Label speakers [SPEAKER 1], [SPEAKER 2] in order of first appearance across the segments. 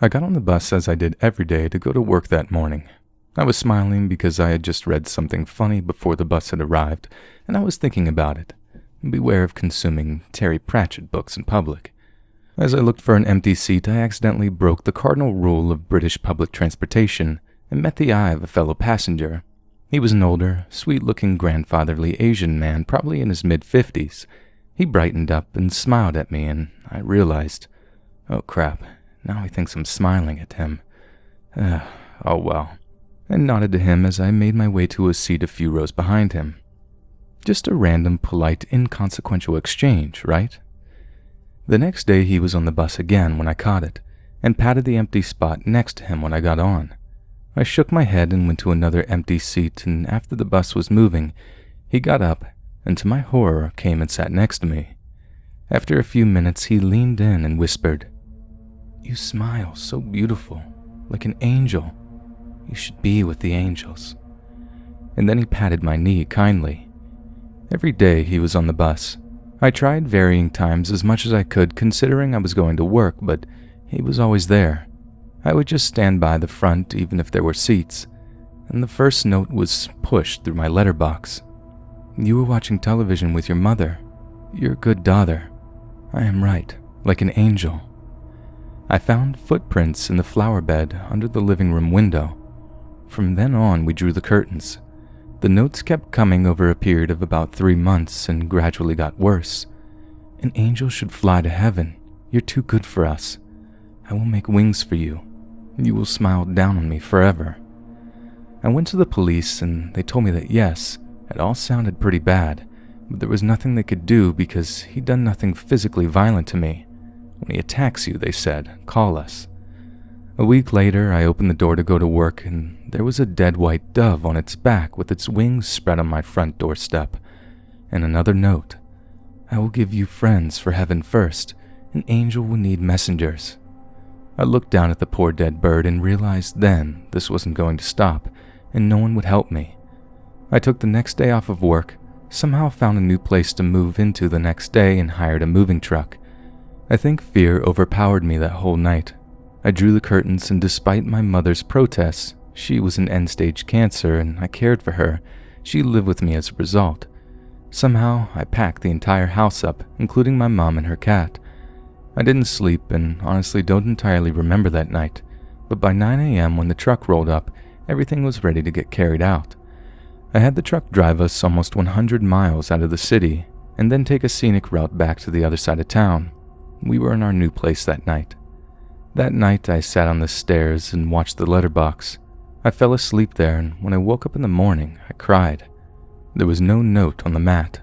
[SPEAKER 1] I got on the bus as I did every day to go to work that morning. I was smiling because I had just read something funny before the bus had arrived, and I was thinking about it. Beware of consuming Terry Pratchett books in public. As I looked for an empty seat, I accidentally broke the cardinal rule of British public transportation and met the eye of a fellow passenger. He was an older, sweet-looking grandfatherly Asian man, probably in his mid-50s. He brightened up and smiled at me, and I realized, oh crap, now he thinks I'm smiling at him. Oh well. And nodded to him as I made my way to a seat a few rows behind him. Just a random, polite, inconsequential exchange, right? The next day he was on the bus again when I caught it, and patted the empty spot next to him when I got on. I shook my head and went to another empty seat, and after the bus was moving, he got up, and to my horror came and sat next to me. After a few minutes he leaned in and whispered, "You smile so beautiful, like an angel. You should be with the angels." And then he patted my knee kindly. Every day he was on the bus. I tried varying times as much as I could considering I was going to work, but he was always there. I would just stand by the front even if there were seats, and the first note was pushed through my letterbox. "You were watching television with your mother. You're a good daughter. I am right, like an angel." I found footprints in the flower bed under the living room window. From then on, we drew the curtains. The notes kept coming over a period of about 3 months and gradually got worse. "An angel should fly to heaven. You're too good for us. I will make wings for you. You will smile down on me forever." I went to the police and they told me that yes, it all sounded pretty bad, but there was nothing they could do because he'd done nothing physically violent to me. "When he attacks you," they said, "call us." A week later, I opened the door to go to work, and there was a dead white dove on its back with its wings spread on my front doorstep. And another note, "I will give you friends for heaven first. An angel will need messengers." I looked down at the poor dead bird and realized then this wasn't going to stop, and no one would help me. I took the next day off of work, somehow found a new place to move into the next day, and hired a moving truck. I think fear overpowered me that whole night. I drew the curtains, and despite my mother's protests, she was in end-stage cancer and I cared for her. She lived with me as a result. Somehow, I packed the entire house up, including my mom and her cat. I didn't sleep and honestly don't entirely remember that night, but by 9 a.m. when the truck rolled up, everything was ready to get carried out. I had the truck drive us almost 100 miles out of the city and then take a scenic route back to the other side of town. We were in our new place that night. That night, I sat on the stairs and watched the letterbox. I fell asleep there, and when I woke up in the morning, I cried. There was no note on the mat.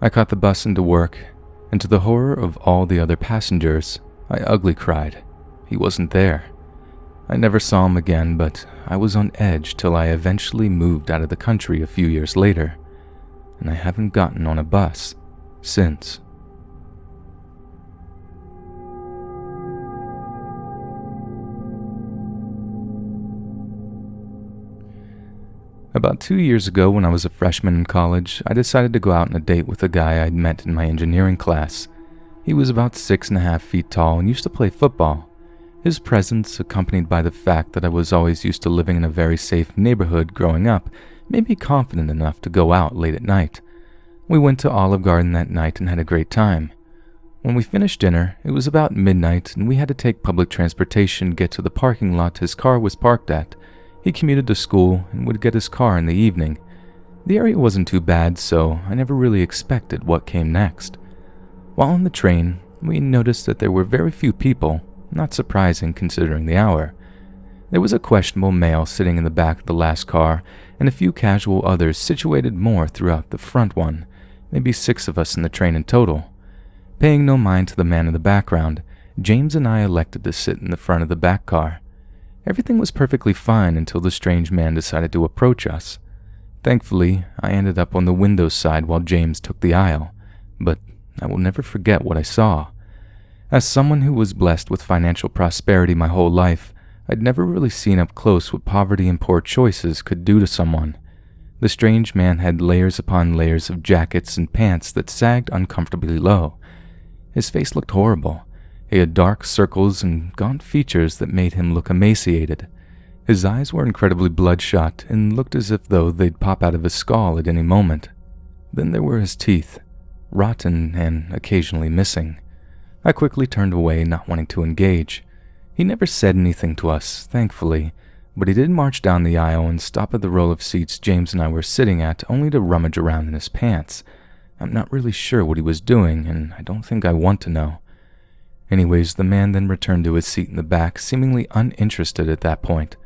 [SPEAKER 1] I caught the bus into work, and to the horror of all the other passengers, I ugly cried. He wasn't there. I never saw him again, but I was on edge till I eventually moved out of the country a few years later, and I haven't gotten on a bus since. About 2 years ago, when I was a freshman in college, I decided to go out on a date with a guy I'd met in my engineering class. He was about 6.5 feet tall and used to play football. His presence, accompanied by the fact that I was always used to living in a very safe neighborhood growing up, made me confident enough to go out late at night. We went to Olive Garden that night and had a great time. When we finished dinner, it was about midnight and we had to take public transportation to get to the parking lot his car was parked at. He commuted to school and would get his car in the evening. The area wasn't too bad, so I never really expected what came next. While on the train, we noticed that there were very few people, not surprising considering the hour. There was a questionable male sitting in the back of the last car, and a few casual others situated more throughout the front one, maybe 6 of us in the train in total. Paying no mind to the man in the background, James and I elected to sit in the front of the back car. Everything was perfectly fine until the strange man decided to approach us. Thankfully, I ended up on the window side while James took the aisle, but I will never forget what I saw. As someone who was blessed with financial prosperity my whole life, I'd never really seen up close what poverty and poor choices could do to someone. The strange man had layers upon layers of jackets and pants that sagged uncomfortably low. His face looked horrible, He had dark circles and gaunt features that made him look emaciated. His eyes were incredibly bloodshot and looked as if though they'd pop out of his skull at any moment. Then there were his teeth, rotten and occasionally missing. I quickly turned away, not wanting to engage. He never said anything to us, thankfully, but he did march down the aisle and stop at the row of seats James and I were sitting at, only to rummage around in his pants. I'm not really sure what he was doing, and I don't think I want to know. Anyways, the man then returned to his seat in the back, seemingly uninterested at that point.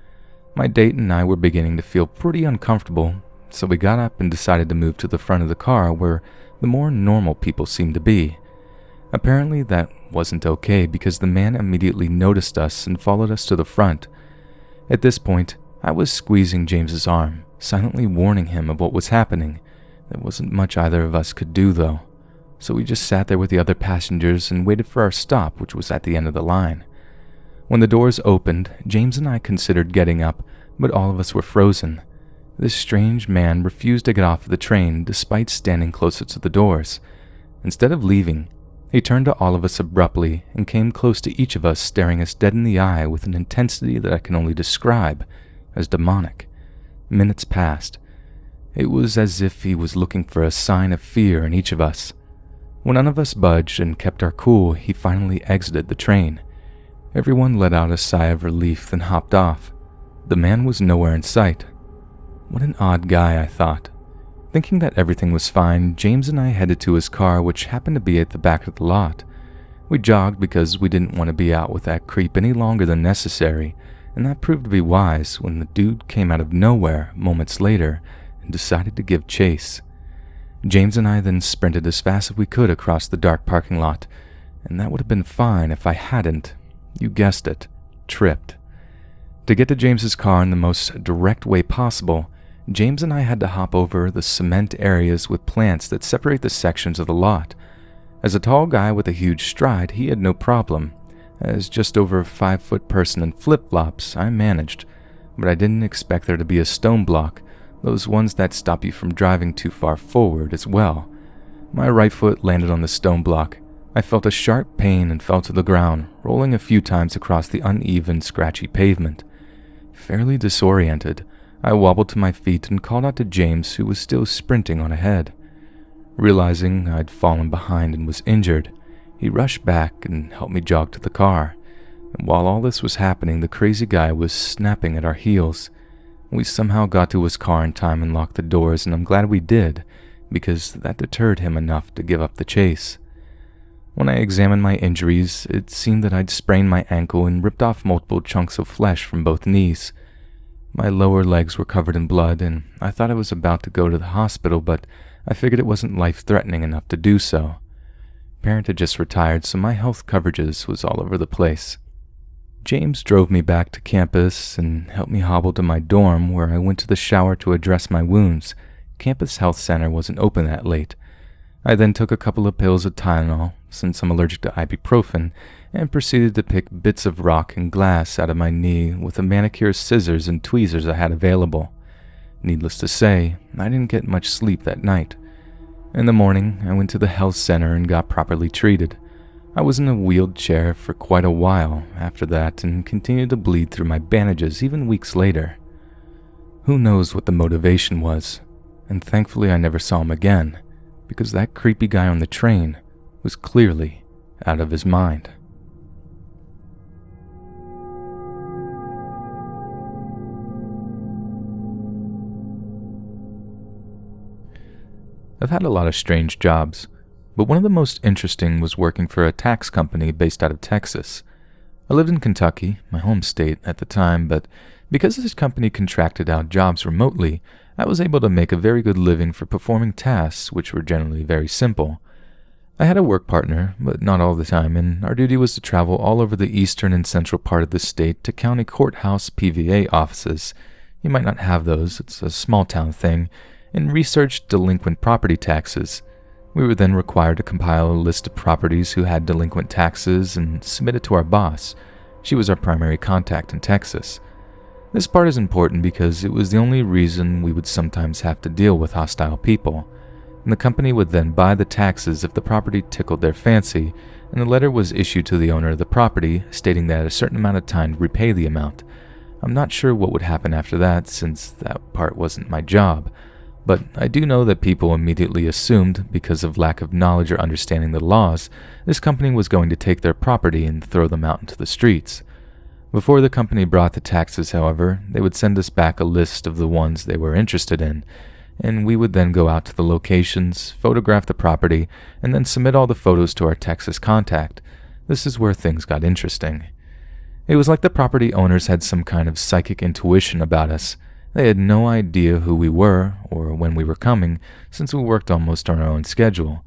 [SPEAKER 1] My date and I were beginning to feel pretty uncomfortable, so we got up and decided to move to the front of the car where the more normal people seemed to be. Apparently that wasn't okay because the man immediately noticed us and followed us to the front. At this point, I was squeezing James's arm, silently warning him of what was happening. There wasn't much either of us could do though, so we just sat there with the other passengers and waited for our stop, which was at the end of the line. When the doors opened, James and I considered getting up, but all of us were frozen. This strange man refused to get off the train despite standing closer to the doors. Instead of leaving, he turned to all of us abruptly and came close to each of us, staring us dead in the eye with an intensity that I can only describe as demonic. Minutes passed. It was as if he was looking for a sign of fear in each of us. When none of us budged and kept our cool, he finally exited the train. Everyone let out a sigh of relief, then hopped off. The man was nowhere in sight. What an odd guy, I thought. Thinking that everything was fine, James and I headed to his car, which happened to be at the back of the lot. We jogged because we didn't want to be out with that creep any longer than necessary, and that proved to be wise when the dude came out of nowhere moments later and decided to give chase. James and I then sprinted as fast as we could across the dark parking lot, and that would have been fine if I hadn't, you guessed it, tripped. To get to James's car in the most direct way possible, James and I had to hop over the cement areas with plants that separate the sections of the lot. As a tall guy with a huge stride, he had no problem. As just over a 5-foot person in flip-flops, I managed, but I didn't expect there to be a stone block, those ones that stop you from driving too far forward as well. My right foot landed on the stone block. I felt a sharp pain and fell to the ground, rolling a few times across the uneven, scratchy pavement. Fairly disoriented, I wobbled to my feet and called out to James, who was still sprinting on ahead. Realizing I'd fallen behind and was injured, he rushed back and helped me jog to the car. And while all this was happening, the crazy guy was snapping at our heels. We somehow got to his car in time and locked the doors, and I'm glad we did, because that deterred him enough to give up the chase. When I examined my injuries, it seemed that I'd sprained my ankle and ripped off multiple chunks of flesh from both knees. My lower legs were covered in blood, and I thought I was about to go to the hospital, but I figured it wasn't life-threatening enough to do so. Parent had just retired, so my health coverages was all over the place. James drove me back to campus and helped me hobble to my dorm, where I went to the shower to address my wounds. Campus health center wasn't open that late. I then took a couple of pills of Tylenol, since I'm allergic to ibuprofen, and proceeded to pick bits of rock and glass out of my knee with the manicure scissors and tweezers I had available. Needless to say, I didn't get much sleep that night. In the morning, I went to the health center and got properly treated. I was in a wheelchair for quite a while after that and continued to bleed through my bandages even weeks later. Who knows what the motivation was, and thankfully I never saw him again, because that creepy guy on the train was clearly out of his mind. I've had a lot of strange jobs, but one of the most interesting was working for a tax company based out of Texas. I lived in Kentucky, my home state at the time, but because this company contracted out jobs remotely, I was able to make a very good living for performing tasks which were generally very simple. I had a work partner, but not all the time, and our duty was to travel all over the eastern and central part of the state to county courthouse PVA offices. You might not have those, it's a small town thing, and research delinquent property taxes. We were then required to compile a list of properties who had delinquent taxes and submit it to our boss. She was our primary contact in Texas. This part is important because it was the only reason we would sometimes have to deal with hostile people. and the company would then buy the taxes if the property tickled their fancy, and a letter was issued to the owner of the property stating that a certain amount of time to repay the amount. I'm not sure what would happen after that, since that part wasn't my job, but I do know that people immediately assumed, because of lack of knowledge or understanding the laws, this company was going to take their property and throw them out into the streets. Before the company brought the taxes, however, they would send us back a list of the ones they were interested in, and we would then go out to the locations, photograph the property, and then submit all the photos to our Texas contact. This is where things got interesting. It was like the property owners had some kind of psychic intuition about us. They had no idea who we were or when we were coming, since we worked almost on our own schedule.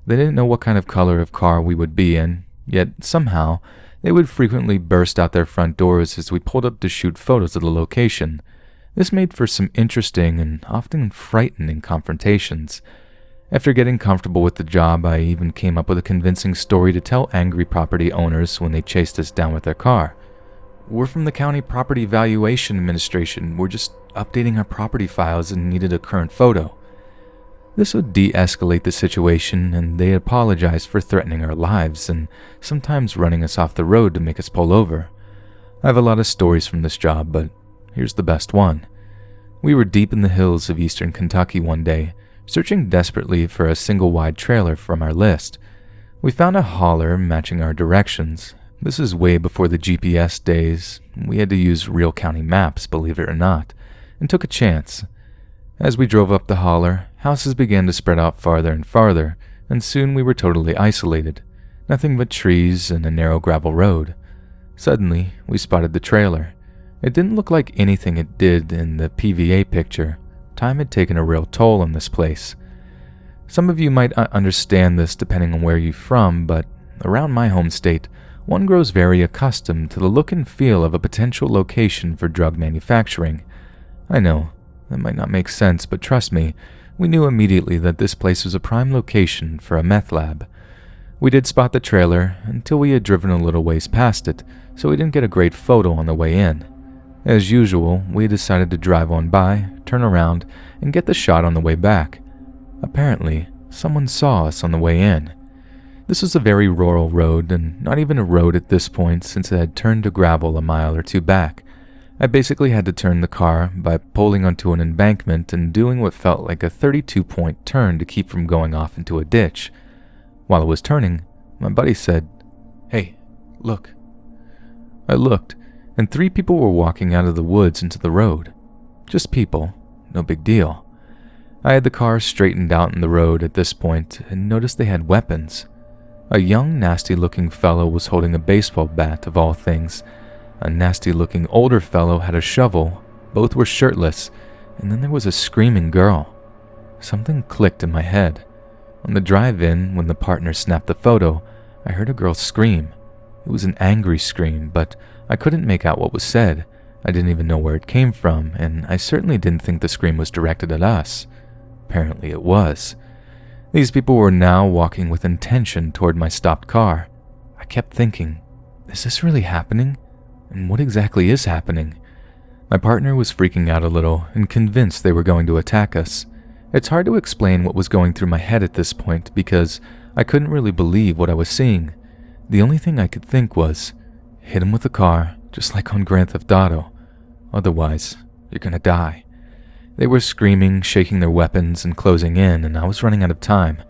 [SPEAKER 1] They didn't know what kind of color of car we would be in, yet somehow they would frequently burst out their front doors as we pulled up to shoot photos of the location. This made for some interesting and often frightening confrontations. After getting comfortable with the job, I even came up with a convincing story to tell angry property owners when they chased us down with their car. "We're from the County Property Valuation Administration. We're just updating our property files and needed a current photo." This would de-escalate the situation, and they apologized for threatening our lives and sometimes running us off the road to make us pull over. I have a lot of stories from this job, but here's the best one. We were deep in the hills of eastern Kentucky one day, searching desperately for a single-wide trailer from our list. We found a hauler matching our directions. This is way before the GPS days. We had to use real county maps, believe it or not, and took a chance. As we drove up the hauler, houses began to spread out farther and farther, and soon we were totally isolated. Nothing but trees and a narrow gravel road. Suddenly, we spotted the trailer. It didn't look like anything it did in the PVA picture. Time had taken a real toll on this place. Some of you might understand this depending on where you're from, but around my home state, one grows very accustomed to the look and feel of a potential location for drug manufacturing. I know, that might not make sense, but trust me, we knew immediately that this place was a prime location for a meth lab. We did spot the trailer until we had driven a little ways past it, so we didn't get a great photo on the way in. As usual, we decided to drive on by, turn around, and get the shot on the way back. Apparently, someone saw us on the way in. This was a very rural road, and not even a road at this point since it had turned to gravel a mile or two back. I basically had to turn the car by pulling onto an embankment and doing what felt like a 32-point turn to keep from going off into a ditch. While I was turning, my buddy said, "Hey, look." I looked, and 3 people were walking out of the woods into the road. Just people, no big deal. I had the car straightened out in the road at this point and noticed they had weapons. A young, nasty-looking fellow was holding a baseball bat, of all things. A nasty-looking older fellow had a shovel. Both were shirtless, and then there was a screaming girl. Something clicked in my head. On the drive-in, when the partner snapped the photo, I heard a girl scream. It was an angry scream, but I couldn't make out what was said. I didn't even know where it came from, and I certainly didn't think the scream was directed at us. Apparently it was. These people were now walking with intention toward my stopped car. I kept thinking, is this really happening? And what exactly is happening? My partner was freaking out a little and convinced they were going to attack us. It's hard to explain what was going through my head at this point because I couldn't really believe what I was seeing. The only thing I could think was, hit him with a car, just like on Grand Theft Auto. Otherwise, you're gonna die. They were screaming, shaking their weapons, and closing in, and I was running out of time.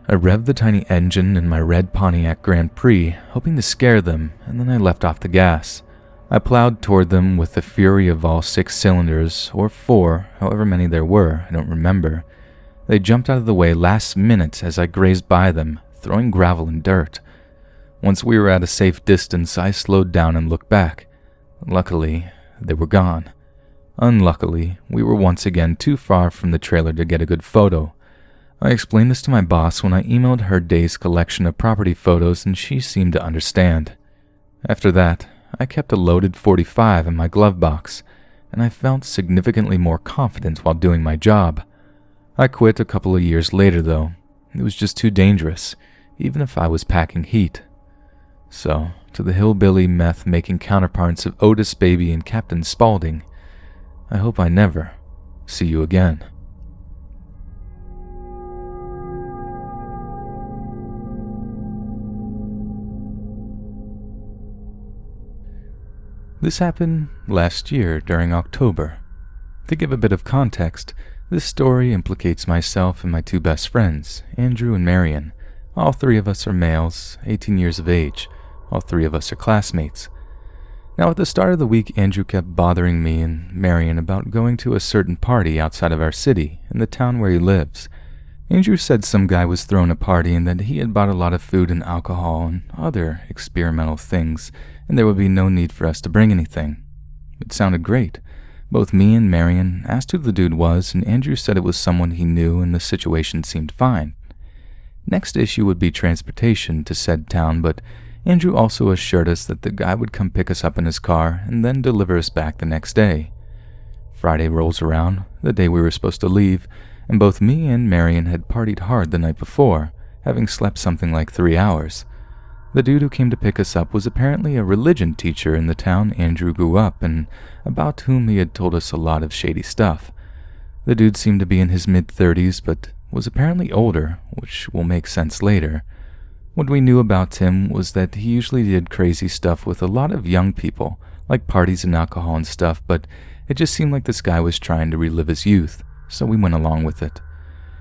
[SPEAKER 1] I revved the tiny engine in my red Pontiac Grand Prix, hoping to scare them, and then I left off the gas. I plowed toward them with the fury of all 6 cylinders, or 4, however many there were, I don't remember. They jumped out of the way last minute as I grazed by them, throwing gravel and dirt. Once we were at a safe distance, I slowed down and looked back. Luckily, they were gone. Unluckily, we were once again too far from the trailer to get a good photo. I explained this to my boss when I emailed her day's collection of property photos, and she seemed to understand. After that, I kept a loaded .45 in my glove box, and I felt significantly more confident while doing my job. I quit a couple of years later, though. It was just too dangerous, even if I was packing heat. So, to the hillbilly meth-making counterparts of Otis Baby and Captain Spaulding, I hope I never see you again. This happened last year during October. To give a bit of context, this story implicates myself and my two best friends, Andrew and Marion. All three of us are males, 18 years of age. All three of us are classmates. Now, at the start of the week, Andrew kept bothering me and Marion about going to a certain party outside of our city, in the town where he lives. Andrew said some guy was throwing a party and that he had bought a lot of food and alcohol and other experimental things, and there would be no need for us to bring anything. It sounded great. Both me and Marion asked who the dude was, and Andrew said it was someone he knew and the situation seemed fine. Next issue would be transportation to said town, but Andrew also assured us that the guy would come pick us up in his car and then deliver us back the next day. Friday rolls around, the day we were supposed to leave, and both me and Marion had partied hard the night before, having slept something like 3 hours. The dude who came to pick us up was apparently a religion teacher in the town Andrew grew up and about whom he had told us a lot of shady stuff. The dude seemed to be in his mid-30s, but was apparently older, which will make sense later. What we knew about him was that he usually did crazy stuff with a lot of young people, like parties and alcohol and stuff, but it just seemed like this guy was trying to relive his youth, so we went along with it.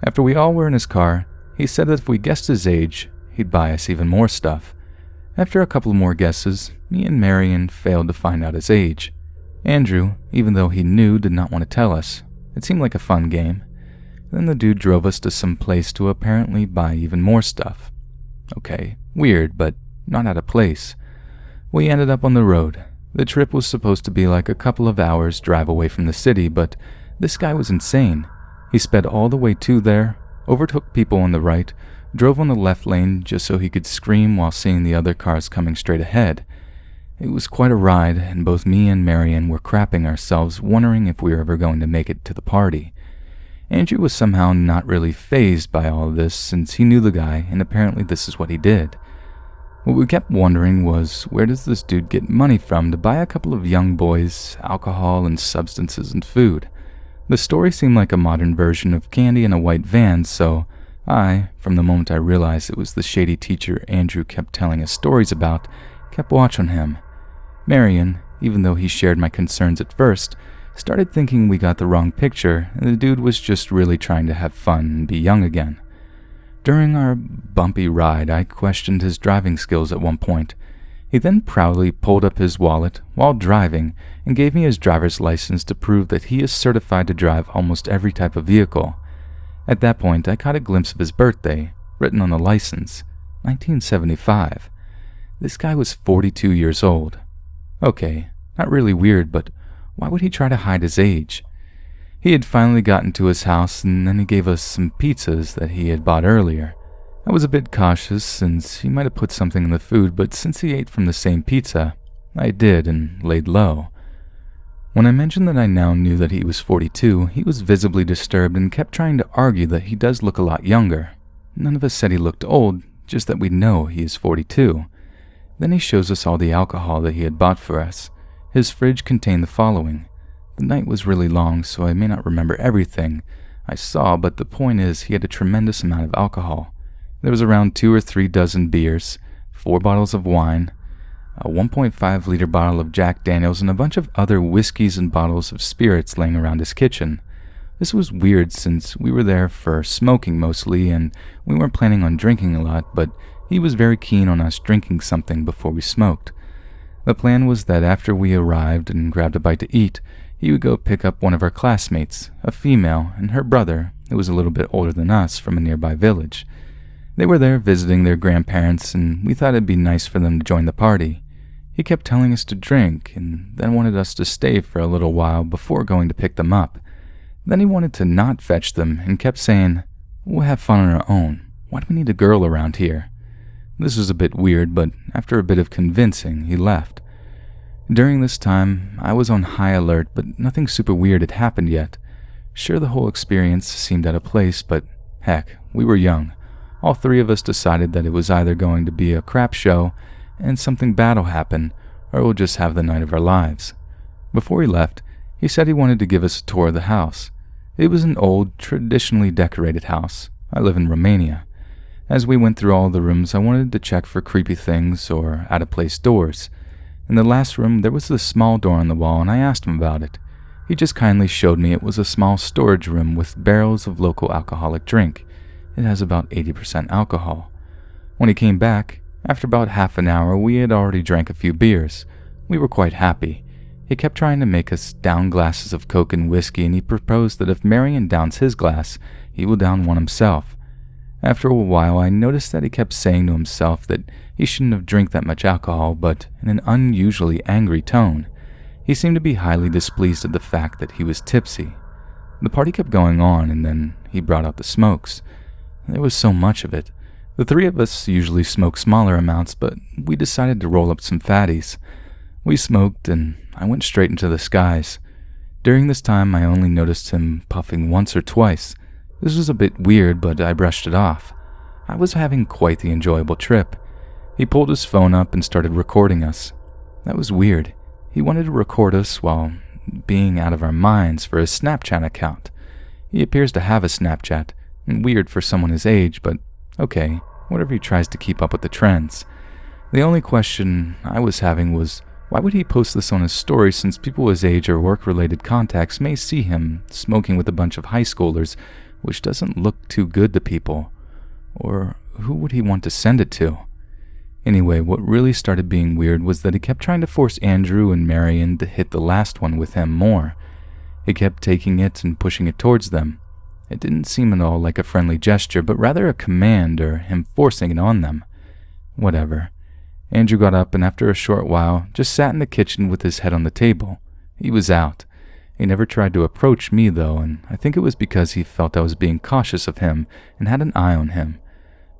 [SPEAKER 1] After we all were in his car, he said that if we guessed his age, he'd buy us even more stuff. After a couple more guesses, me and Marion failed to find out his age. Andrew, even though he knew, did not want to tell us. It seemed like a fun game. Then the dude drove us to some place to apparently buy even more stuff. Okay, weird, but not out of place. We ended up on the road. The trip was supposed to be like a couple of hours drive away from the city, but this guy was insane. He sped all the way to there, overtook people on the right, drove on the left lane just so he could scream while seeing the other cars coming straight ahead. It was quite a ride, and both me and Marion were crapping ourselves, wondering if we were ever going to make it to the party. Andrew was somehow not really fazed by all of this since he knew the guy, and apparently this is what he did. What we kept wondering was, where does this dude get money from to buy a couple of young boys alcohol and substances and food? The story seemed like a modern version of Candy in a White Van, so I, from the moment I realized it was the shady teacher Andrew kept telling us stories about, kept watch on him. Marion, even though he shared my concerns at first, started thinking we got the wrong picture and the dude was just really trying to have fun and be young again. During our bumpy ride, I questioned his driving skills at one point. He then proudly pulled up his wallet while driving and gave me his driver's license to prove that he is certified to drive almost every type of vehicle. At that point, I caught a glimpse of his birthday, written on the license, 1975. This guy was 42 years old. Okay, not really weird, but why would he try to hide his age? He had finally gotten to his house, and then he gave us some pizzas that he had bought earlier. I was a bit cautious, since he might have put something in the food, but since he ate from the same pizza, I did and laid low. When I mentioned that I now knew that he was 42, he was visibly disturbed and kept trying to argue that he does look a lot younger. None of us said he looked old, just that we know he is 42. Then he shows us all the alcohol that he had bought for us. His fridge contained the following. The night was really long, so I may not remember everything I saw, but the point is he had a tremendous amount of alcohol. There was around 2 or 3 dozen beers, 4 bottles of wine, a 1.5-liter bottle of Jack Daniels, and a bunch of other whiskeys and bottles of spirits laying around his kitchen. This was weird since we were there for smoking mostly, and we weren't planning on drinking a lot, but he was very keen on us drinking something before we smoked. The plan was that after we arrived and grabbed a bite to eat, he would go pick up one of our classmates, a female, and her brother, who was a little bit older than us, from a nearby village. They were there visiting their grandparents, and we thought it'd be nice for them to join the party. He kept telling us to drink, and then wanted us to stay for a little while before going to pick them up. Then he wanted to not fetch them, and kept saying, "We'll have fun on our own. Why do we need a girl around here?" This was a bit weird, but after a bit of convincing, he left. During this time, I was on high alert, but nothing super weird had happened yet. Sure, the whole experience seemed out of place, but heck, we were young. All 3 of us decided that it was either going to be a crap show and something bad will happen, or we'll just have the night of our lives. Before he left, he said he wanted to give us a tour of the house. It was an old, traditionally decorated house. I live in Romania. As we went through all the rooms, I wanted to check for creepy things or out-of-place doors. In the last room, there was a small door on the wall, and I asked him about it. He just kindly showed me it was a small storage room with barrels of local alcoholic drink. It has about 80% alcohol. When he came back, after about half an hour, we had already drank a few beers. We were quite happy. He kept trying to make us down glasses of Coke and whiskey, and he proposed that if Marion downs his glass, he will down one himself. After a while, I noticed that he kept saying to himself that he shouldn't have drank that much alcohol, but in an unusually angry tone. He seemed to be highly displeased at the fact that he was tipsy. The party kept going on, and then he brought out the smokes. There was so much of it. The three of us usually smoke smaller amounts, but we decided to roll up some fatties. We smoked, and I went straight into the skies. During this time, I only noticed him puffing once or twice. This was a bit weird, but I brushed it off. I was having quite the enjoyable trip. He pulled his phone up and started recording us. That was weird. He wanted to record us while being out of our minds for his Snapchat account. He appears to have a Snapchat, and weird for someone his age, but okay, whatever he tries to keep up with the trends. The only question I was having was, why would he post this on his story since people his age or work-related contacts may see him smoking with a bunch of high schoolers, which doesn't look too good to people? Or who would he want to send it to? Anyway, what really started being weird was that he kept trying to force Andrew and Marion to hit the last one with him more. He kept taking it and pushing it towards them. It didn't seem at all like a friendly gesture, but rather a command or him forcing it on them. Whatever. Andrew got up and after a short while just sat in the kitchen with his head on the table. He was out. He never tried to approach me though, and I think it was because he felt I was being cautious of him and had an eye on him.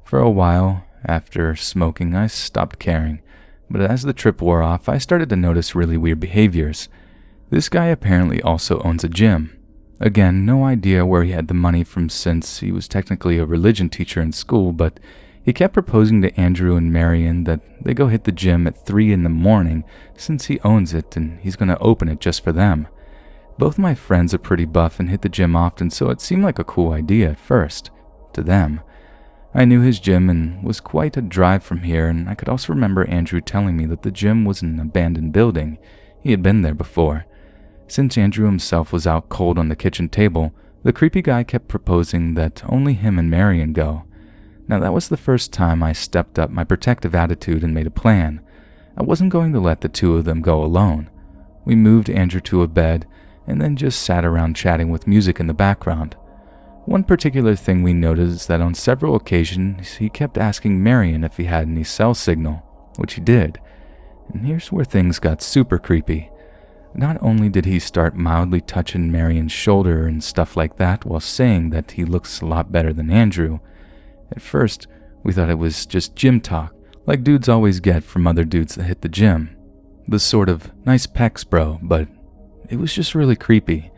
[SPEAKER 1] For a while, after smoking, I stopped caring, but as the trip wore off, I started to notice really weird behaviors. This guy apparently also owns a gym. Again, no idea where he had the money from since he was technically a religion teacher in school, but he kept proposing to Andrew and Marion that they go hit the gym at 3 in the morning since he owns it and he's going to open it just for them. Both my friends are pretty buff and hit the gym often, so it seemed like a cool idea at first, to them. I knew his gym and was quite a drive from here, and I could also remember Andrew telling me that the gym was an abandoned building. He had been there before. Since Andrew himself was out cold on the kitchen table, the creepy guy kept proposing that only him and Marion go. Now that was the first time I stepped up my protective attitude and made a plan. I wasn't going to let the two of them go alone. We moved Andrew to a bed and then just sat around chatting with music in the background. One particular thing we noticed is that on several occasions he kept asking Marion if he had any cell signal, which he did. And here's where things got super creepy. Not only did he start mildly touching Marion's shoulder and stuff like that while saying that he looks a lot better than Andrew. At first, we thought it was just gym talk, like dudes always get from other dudes that hit the gym. The sort of, nice pecs bro, but it was just really creepy.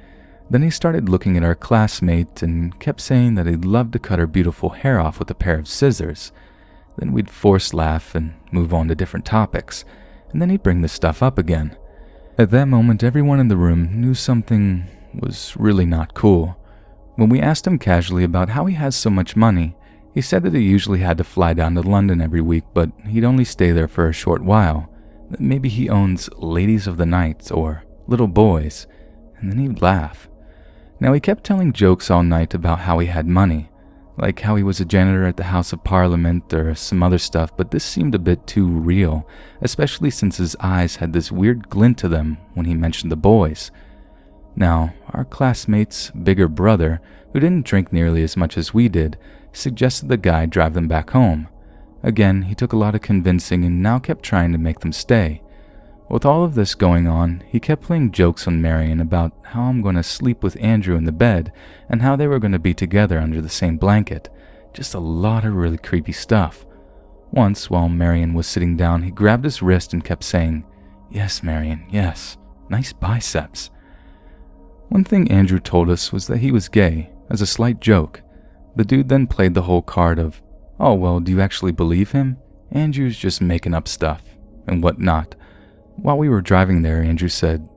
[SPEAKER 1] Then he started looking at our classmate and kept saying that he'd love to cut her beautiful hair off with a pair of scissors. Then we'd force laugh and move on to different topics, and then he'd bring the stuff up again. At that moment, everyone in the room knew something was really not cool. When we asked him casually about how he has so much money, he said that he usually had to fly down to London every week, but he'd only stay there for a short while. Maybe he owns ladies of the night or little boys, and then he'd laugh. Now he kept telling jokes all night about how he had money, like how he was a janitor at the House of Parliament or some other stuff, but this seemed a bit too real, especially since his eyes had this weird glint to them when he mentioned the boys. Now, our classmate's bigger brother, who didn't drink nearly as much as we did, suggested the guy drive them back home. Again, he took a lot of convincing and now kept trying to make them stay. With all of this going on, he kept playing jokes on Marion about how I'm going to sleep with Andrew in the bed and how they were going to be together under the same blanket. Just a lot of really creepy stuff. Once, while Marion was sitting down, he grabbed his wrist and kept saying, "Yes, Marion, yes. Nice biceps." One thing Andrew told us was that he was gay, as a slight joke. The dude then played the whole card of, "Oh, well, do you actually believe him? Andrew's just making up stuff," and whatnot. While we were driving there, Andrew said,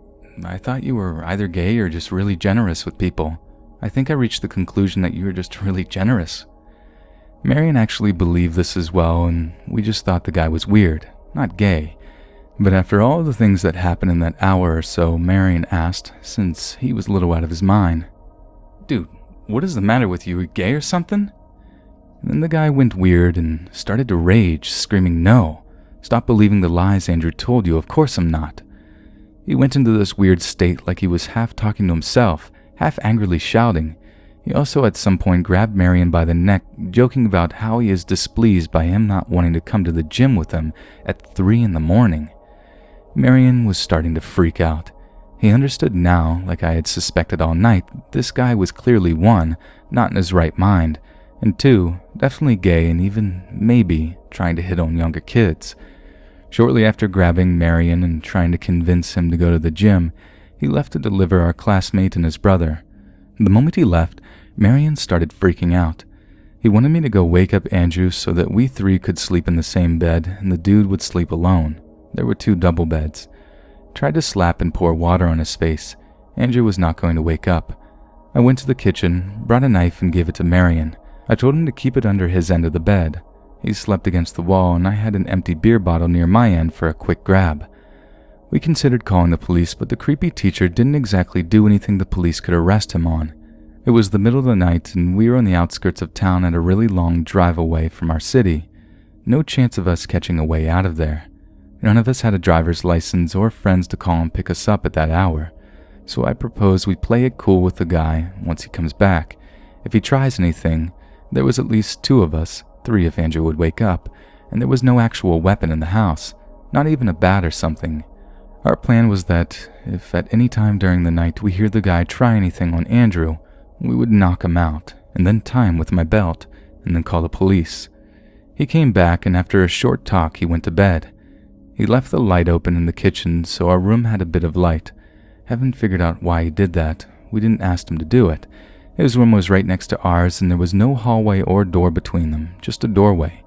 [SPEAKER 1] "I thought you were either gay or just really generous with people. I think I reached the conclusion that you were just really generous." Marion actually believed this as well, and we just thought the guy was weird, not gay. But after all the things that happened in that hour or so, Marion asked, since he was a little out of his mind, "Dude, what is the matter with you? Are you gay or something?" And then the guy went weird and started to rage, screaming, "No! Stop believing the lies Andrew told you, of course I'm not." He went into this weird state like he was half talking to himself, half angrily shouting. He also at some point grabbed Marion by the neck, joking about how he is displeased by him not wanting to come to the gym with him at 3 in the morning. Marion was starting to freak out. He understood now, like I had suspected all night, this guy was clearly 1, not in his right mind, and 2, definitely gay and even, maybe, trying to hit on younger kids. Shortly after grabbing Marion and trying to convince him to go to the gym, he left to deliver our classmate and his brother. The moment he left, Marion started freaking out. He wanted me to go wake up Andrew so that we 3 could sleep in the same bed and the dude would sleep alone. There were 2 double beds. Tried to slap and pour water on his face. Andrew was not going to wake up. I went to the kitchen, brought a knife and gave it to Marion. I told him to keep it under his end of the bed. He slept against the wall and I had an empty beer bottle near my end for a quick grab. We considered calling the police, but the creepy teacher didn't exactly do anything the police could arrest him on. It was the middle of the night and we were on the outskirts of town at a really long drive away from our city. No chance of us catching a way out of there. None of us had a driver's license or friends to call and pick us up at that hour, so I proposed we play it cool with the guy once he comes back. If he tries anything, there was at least 2 of us, 3 if Andrew would wake up, and there was no actual weapon in the house, not even a bat or something. Our plan was that if at any time during the night we hear the guy try anything on Andrew, we would knock him out, and then tie him with my belt, and then call the police. He came back, and after a short talk he went to bed. He left the light open in the kitchen, so our room had a bit of light. Haven't figured out why he did that. We didn't ask him to do it. His room was right next to ours, and there was no hallway or door between them, just a doorway.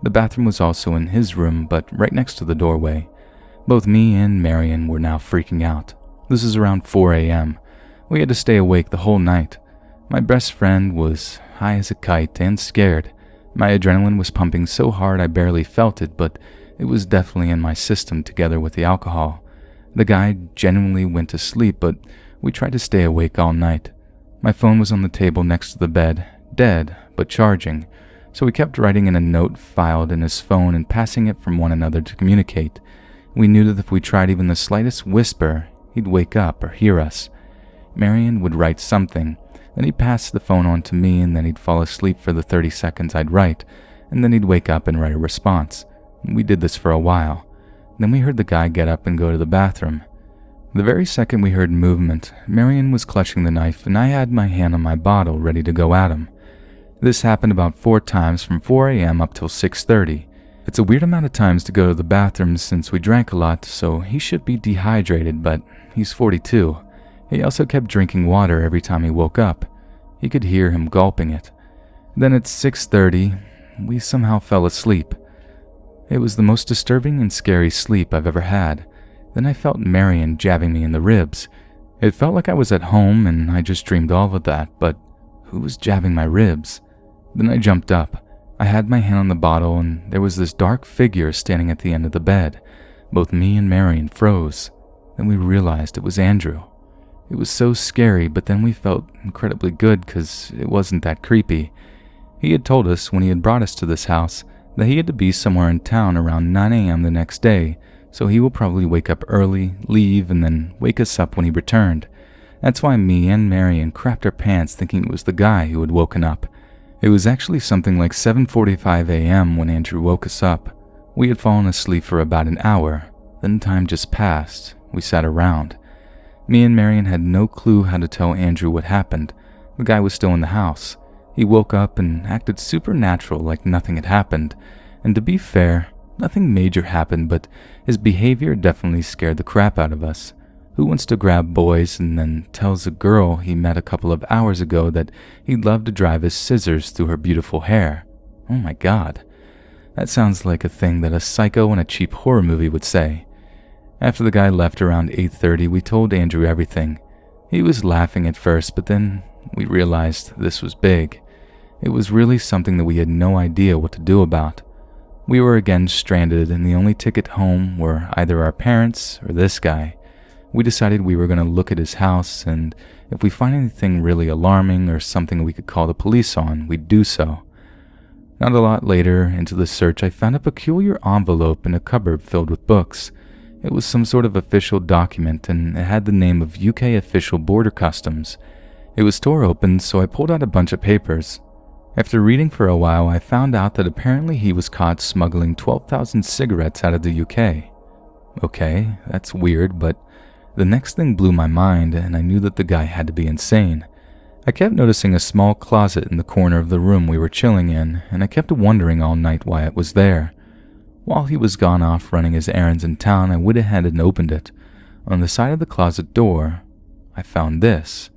[SPEAKER 1] The bathroom was also in his room, but right next to the doorway. Both me and Marion were now freaking out. This is around 4 a.m. We had to stay awake the whole night. My best friend was high as a kite and scared. My adrenaline was pumping so hard I barely felt it, but it was definitely in my system together with the alcohol. The guy genuinely went to sleep, but we tried to stay awake all night. My phone was on the table next to the bed, dead, but charging, so we kept writing in a note filed in his phone and passing it from one another to communicate. We knew that if we tried even the slightest whisper, he'd wake up or hear us. Marion would write something, then he'd pass the phone on to me, and then he'd fall asleep for the 30 seconds I'd write, and then he'd wake up and write a response. We did this for a while. Then we heard the guy get up and go to the bathroom. The very second we heard movement, Marion was clutching the knife and I had my hand on my bottle ready to go at him. This happened about 4 times from 4 a.m. up till 6:30. It's a weird amount of times to go to the bathroom since we drank a lot, so he should be dehydrated, but he's 42. He also kept drinking water every time he woke up. He could hear him gulping it. Then at 6:30, we somehow fell asleep. It was the most disturbing and scary sleep I've ever had. Then I felt Marion jabbing me in the ribs. It felt like I was at home and I just dreamed all of that, but who was jabbing my ribs? Then I jumped up. I had my hand on the bottle and there was this dark figure standing at the end of the bed. Both me and Marion froze. Then we realized it was Andrew. It was so scary, but then we felt incredibly good because it wasn't that creepy. He had told us when he had brought us to this house that he had to be somewhere in town around 9 a.m. the next day, so he will probably wake up early, leave, and then wake us up when he returned. That's why me and Marion crapped our pants thinking it was the guy who had woken up. It was actually something like 7:45 a.m. when Andrew woke us up. We had fallen asleep for about an hour, then time just passed. We sat around. Me and Marion had no clue how to tell Andrew what happened. The guy was still in the house. He woke up and acted supernatural like nothing had happened, and to be fair, nothing major happened, but his behavior definitely scared the crap out of us. Who wants to grab boys and then tells a girl he met a couple of hours ago that he'd love to drive his scissors through her beautiful hair? Oh my god. That sounds like a thing that a psycho in a cheap horror movie would say. After the guy left around 8:30, we told Andrew everything. He was laughing at first, but then we realized this was big. It was really something that we had no idea what to do about. We were again stranded, and the only ticket home were either our parents or this guy. We decided we were going to look at his house, and if we find anything really alarming or something we could call the police on, we'd do so. Not a lot later into the search, I found a peculiar envelope in a cupboard filled with books. It was some sort of official document, and it had the name of UK Official Border Customs. It was tore open, so I pulled out a bunch of papers. After reading for a while, I found out that apparently he was caught smuggling 12,000 cigarettes out of the UK. Okay, that's weird, but the next thing blew my mind, and I knew that the guy had to be insane. I kept noticing a small closet in the corner of the room we were chilling in, and I kept wondering all night why it was there. While he was gone off running his errands in town, I went ahead and opened it. On the side of the closet door, I found this.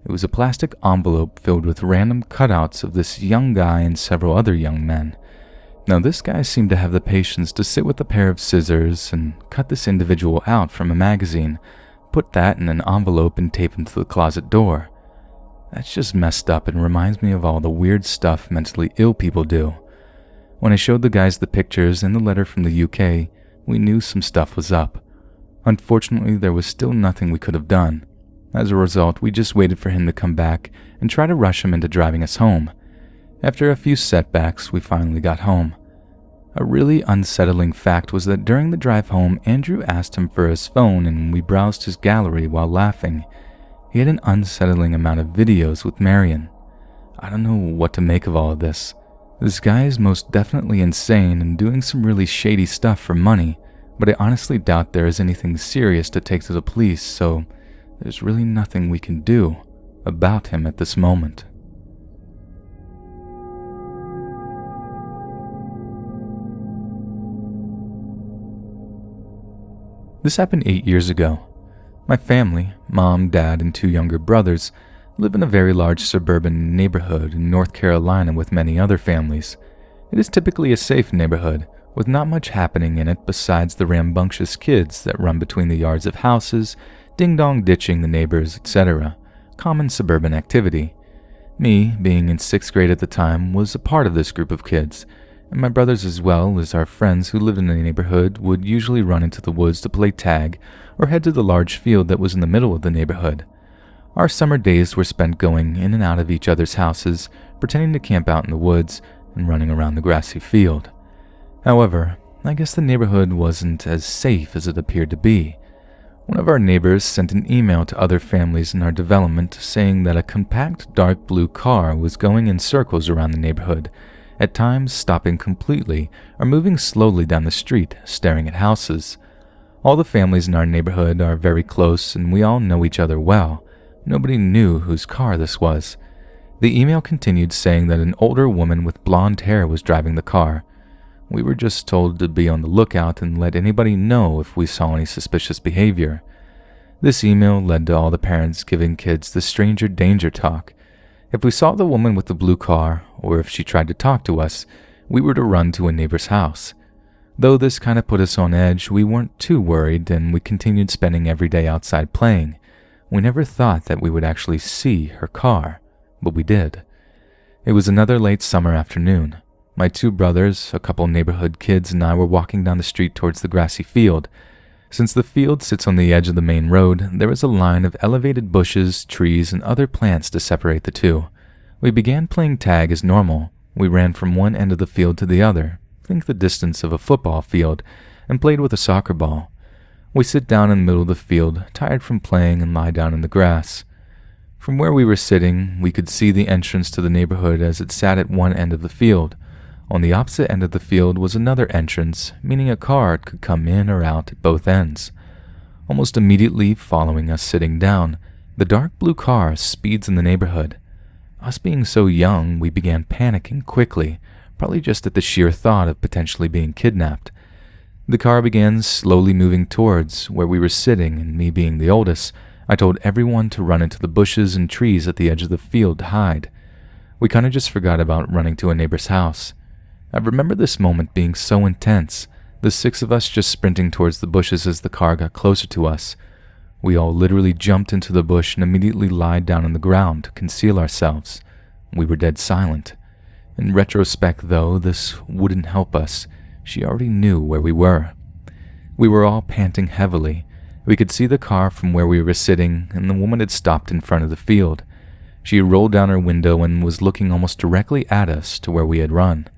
[SPEAKER 1] It was a plastic envelope filled with random cutouts of this young guy and several other young men. Now, this guy seemed to have the patience to sit with a pair of scissors and cut this individual out from a magazine, put that in an envelope and tape him to the closet door. That's just messed up and reminds me of all the weird stuff mentally ill people do. When I showed the guys the pictures and the letter from the UK, we knew some stuff was up. Unfortunately, there was still nothing we could have done. As a result, we just waited for him to come back and try to rush him into driving us home. After a few setbacks, we finally got home. A really unsettling fact was that during the drive home, Andrew asked him for his phone and we browsed his gallery while laughing. He had an unsettling amount of videos with Marion. I don't know what to make of all of this. This guy is most definitely insane and doing some really shady stuff for money, but I honestly doubt there is anything serious to take to the police, so there's really nothing we can do about him at this moment. This happened 8 years ago. My family, mom, dad, and 2 younger brothers, live in a very large suburban neighborhood in North Carolina with many other families. It is typically a safe neighborhood, with not much happening in it besides the rambunctious kids that run between the yards of houses, ding-dong ditching the neighbors, etc. Common suburban activity. Me, being in 6th grade at the time, was a part of this group of kids, and my brothers as well as our friends who lived in the neighborhood would usually run into the woods to play tag or head to the large field that was in the middle of the neighborhood. Our summer days were spent going in and out of each other's houses, pretending to camp out in the woods and running around the grassy field. However, I guess the neighborhood wasn't as safe as it appeared to be. One of our neighbors sent an email to other families in our development saying that a compact dark blue car was going in circles around the neighborhood, at times stopping completely or moving slowly down the street, staring at houses. All the families in our neighborhood are very close and we all know each other well. Nobody knew whose car this was. The email continued saying that an older woman with blonde hair was driving the car. We were just told to be on the lookout and let anybody know if we saw any suspicious behavior. This email led to all the parents giving kids the stranger danger talk. If we saw the woman with the blue car, or if she tried to talk to us, we were to run to a neighbor's house. Though this kind of put us on edge, we weren't too worried and we continued spending every day outside playing. We never thought that we would actually see her car, but we did. It was another late summer afternoon. My 2 brothers, a couple neighborhood kids, and I were walking down the street towards the grassy field. Since the field sits on the edge of the main road, there is a line of elevated bushes, trees, and other plants to separate the two. We began playing tag as normal. We ran from one end of the field to the other, think the distance of a football field, and played with a soccer ball. We sit down in the middle of the field, tired from playing, and lie down in the grass. From where we were sitting, we could see the entrance to the neighborhood as it sat at one end of the field. On the opposite end of the field was another entrance, meaning a car could come in or out at both ends. Almost immediately following us sitting down, the dark blue car speeds in the neighborhood. Us being so young, we began panicking quickly, probably just at the sheer thought of potentially being kidnapped. The car began slowly moving towards where we were sitting, and me being the oldest, I told everyone to run into the bushes and trees at the edge of the field to hide. We kind of just forgot about running to a neighbor's house. I remember this moment being so intense, the 6 of us just sprinting towards the bushes as the car got closer to us. We all literally jumped into the bush and immediately lied down on the ground to conceal ourselves. We were dead silent. In retrospect, though, this wouldn't help us. She already knew where we were. We were all panting heavily. We could see the car from where we were sitting, and the woman had stopped in front of the field. She rolled down her window and was looking almost directly at us to where we had run.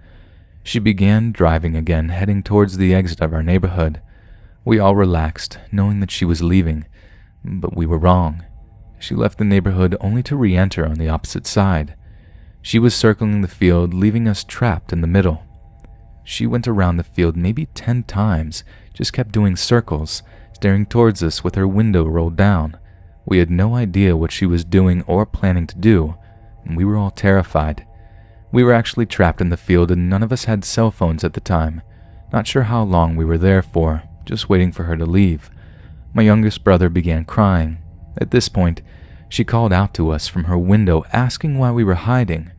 [SPEAKER 1] She began driving again, heading towards the exit of our neighborhood. We all relaxed, knowing that she was leaving, but we were wrong. She left the neighborhood only to re-enter on the opposite side. She was circling the field, leaving us trapped in the middle. She went around the field maybe 10 times, just kept doing circles, staring towards us with her window rolled down. We had no idea what she was doing or planning to do, and we were all terrified. We were actually trapped in the field and none of us had cell phones at the time. Not sure how long we were there for, just waiting for her to leave. My youngest brother began crying. At this point, she called out to us from her window asking why we were hiding.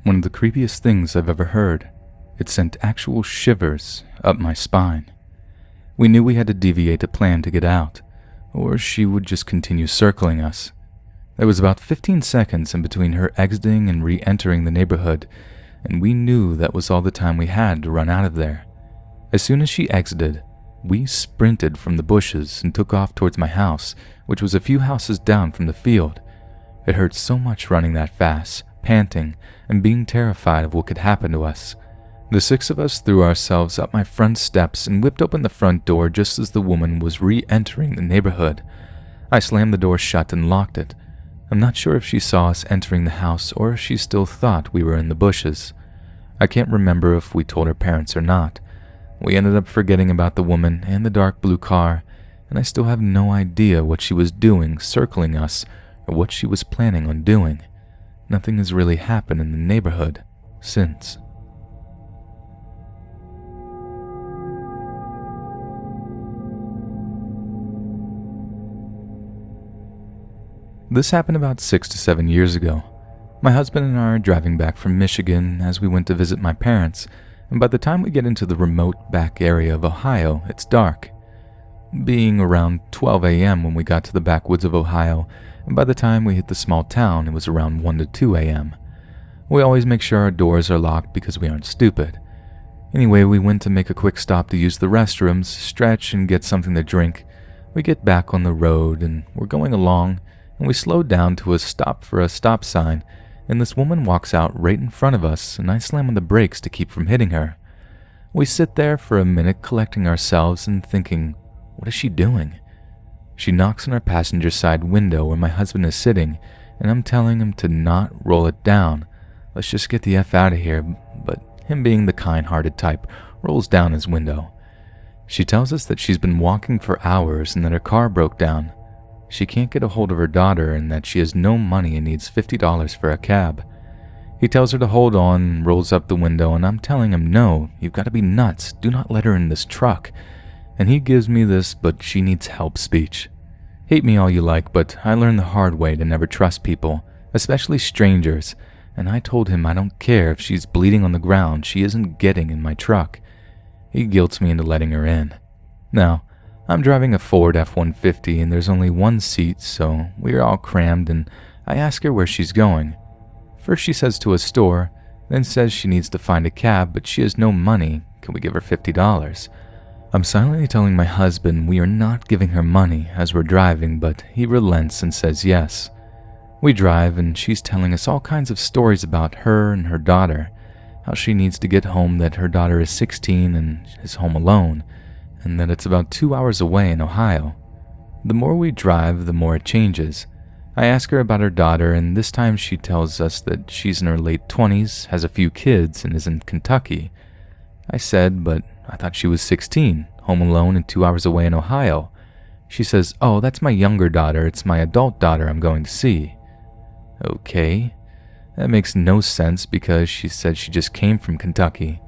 [SPEAKER 1] One of the creepiest things I've ever heard. It sent actual shivers up my spine. We knew we had to deviate a plan to get out, or she would just continue circling us. There was about 15 seconds in between her exiting and re-entering the neighborhood, and we knew that was all the time we had to run out of there. As soon as she exited, we sprinted from the bushes and took off towards my house, which was a few houses down from the field. It hurt so much running that fast, panting, and being terrified of what could happen to us. The 6 of us threw ourselves up my front steps and whipped open the front door just as the woman was re-entering the neighborhood. I slammed the door shut and locked it. I'm not sure if she saw us entering the house or if she still thought we were in the bushes. I can't remember if we told her parents or not. We ended up forgetting about the woman and the dark blue car, and I still have no idea what she was doing circling us or what she was planning on doing. Nothing has really happened in the neighborhood since. This happened about 6 to 7 years ago. My husband and I are driving back from Michigan as we went to visit my parents, and by the time we get into the remote back area of Ohio, it's dark. Being around 12 a.m. when we got to the backwoods of Ohio, and by the time we hit the small town, it was around 1 to 2 a.m. We always make sure our doors are locked because we aren't stupid. Anyway, we went to make a quick stop to use the restrooms, stretch, and get something to drink. We get back on the road, and we're going along, and we slowed down to a stop for a stop sign, and this woman walks out right in front of us, and I slam on the brakes to keep from hitting her. We sit there for a minute collecting ourselves and thinking, what is she doing? She knocks on our passenger side window where my husband is sitting, and I'm telling him to not roll it down. Let's just get the F out of here, but him being the kind-hearted type rolls down his window. She tells us that she's been walking for hours and that her car broke down. She can't get a hold of her daughter and that she has no money and needs $50 for a cab. He tells her to hold on and rolls up the window, and I'm telling him, no, you've got to be nuts, do not let her in this truck. And he gives me this but she needs help speech. Hate me all you like, but I learned the hard way to never trust people, especially strangers, and I told him I don't care if she's bleeding on the ground, she isn't getting in my truck. He guilts me into letting her in. Now, I'm driving a Ford F-150 and there's only one seat, so we are all crammed, and I ask her where she's going. First she says to a store, then says she needs to find a cab, but she has no money. Can we give her $50? I'm silently telling my husband we are not giving her money as we're driving, but he relents and says yes. We drive, and she's telling us all kinds of stories about her and her daughter, how she needs to get home, that her daughter is 16 and is home alone, and that it's about 2 hours away in Ohio. The more we drive, the more it changes. I ask her about her daughter, and this time she tells us that she's in her late 20s, has a few kids, and is in Kentucky. I said, but I thought she was 16, home alone and 2 hours away in Ohio. She says, oh, that's my younger daughter, it's my adult daughter I'm going to see. Okay, that makes no sense because she said she just came from Kentucky.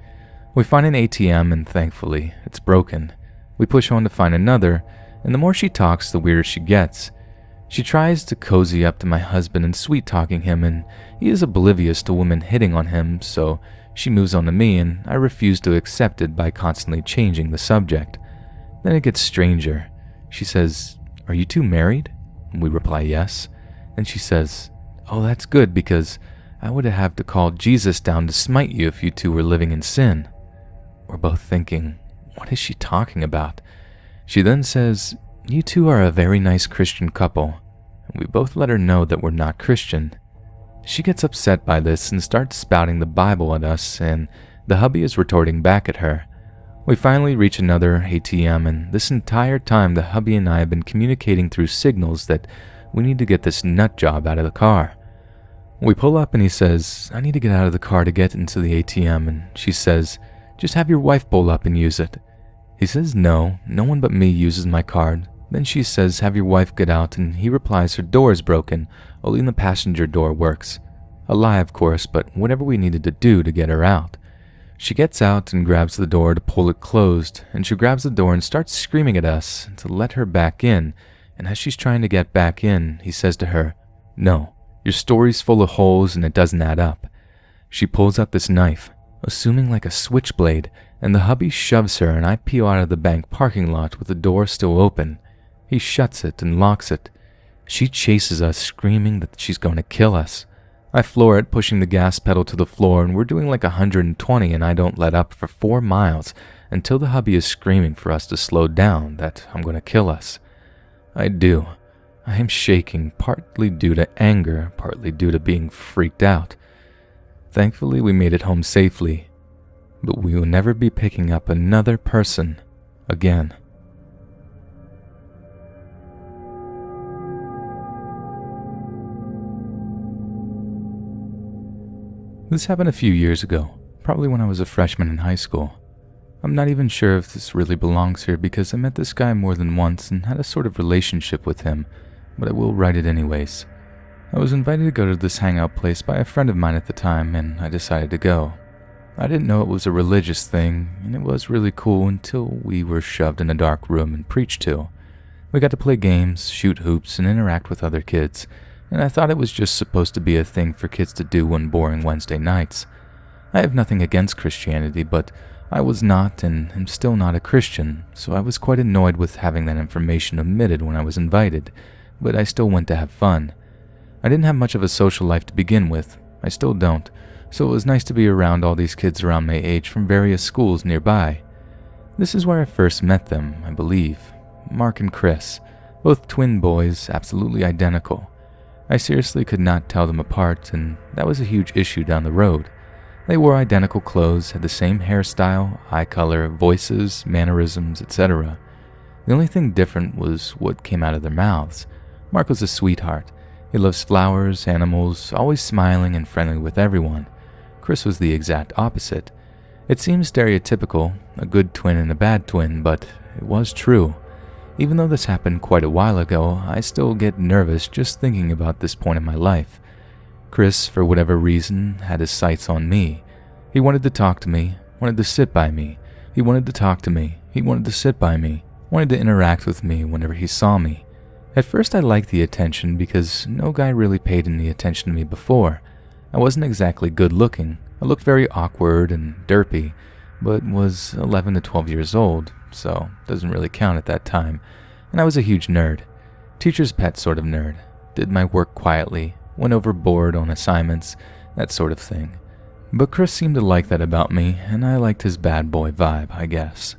[SPEAKER 1] We find an ATM and thankfully it's broken. We push on to find another, and the more she talks, the weirder she gets. She tries to cozy up to my husband and sweet-talking him, and he is oblivious to women hitting on him, so she moves on to me, and I refuse to accept it by constantly changing the subject. Then it gets stranger. She says, are you two married? We reply yes, and she says, oh, that's good because I would have to call Jesus down to smite you if you two were living in sin. We're both thinking, what is she talking about? She then says, you two are a very nice Christian couple, and we both let her know that we're not Christian. She gets upset by this and starts spouting the Bible at us, and the hubby is retorting back at her. We finally reach another ATM, and this entire time the hubby and I have been communicating through signals that we need to get this nut job out of the car. We pull up and he says, I need to get out of the car to get into the ATM, and she says, just have your wife pull up and use it. He says no one but me uses my card. Then she says, have your wife get out, and he replies her door is broken, only the passenger door works. A lie, of course, but whatever we needed to do to get her out. She gets out and grabs the door to pull it closed, and she grabs the door and starts screaming at us to let her back in, and as she's trying to get back in, he says to her, no, your story's full of holes and it doesn't add up. She pulls out this knife, assuming like a switchblade, and the hubby shoves her and I peel out of the bank parking lot with the door still open. He shuts it and locks it. She chases us, screaming that she's going to kill us. I floor it, pushing the gas pedal to the floor, and we're doing like 120, and I don't let up for 4 miles until the hubby is screaming for us to slow down, that I'm going to kill us. I do. I am shaking, partly due to anger, partly due to being freaked out. Thankfully, we made it home safely, but we will never be picking up another person again. This happened a few years ago, probably when I was a freshman in high school. I'm not even sure if this really belongs here because I met this guy more than once and had a sort of relationship with him, but I will write it anyways. I was invited to go to this hangout place by a friend of mine at the time, and I decided to go. I didn't know it was a religious thing, and it was really cool until we were shoved in a dark room and preached to. We got to play games, shoot hoops, and interact with other kids, and I thought it was just supposed to be a thing for kids to do on boring Wednesday nights. I have nothing against Christianity, but I was not and am still not a Christian, so I was quite annoyed with having that information omitted when I was invited, but I still went to have fun. I didn't have much of a social life to begin with. I still don't, so it was nice to be around all these kids around my age from various schools nearby. This is where I first met them, I believe. Mark and Chris, both twin boys, absolutely identical. I seriously could not tell them apart, and that was a huge issue down the road. They wore identical clothes, had the same hairstyle, eye color, voices, mannerisms, etc. The only thing different was what came out of their mouths. Mark was a sweetheart. He loves flowers, animals, always smiling and friendly with everyone. Chris was the exact opposite. It seems stereotypical, a good twin and a bad twin, but it was true. Even though this happened quite a while ago, I still get nervous just thinking about this point in my life. Chris, for whatever reason, had his sights on me. He wanted to talk to me, wanted to sit by me. He wanted to talk to me, he wanted to sit by me, wanted to interact with me whenever he saw me. At first I liked the attention because no guy really paid any attention to me before. I wasn't exactly good looking. I looked very awkward and derpy, but was 11 to 12 years old, so doesn't really count at that time. And I was a huge nerd. Teacher's pet sort of nerd. Did my work quietly, went overboard on assignments, that sort of thing. But Chris seemed to like that about me, and I liked his bad boy vibe, I guess.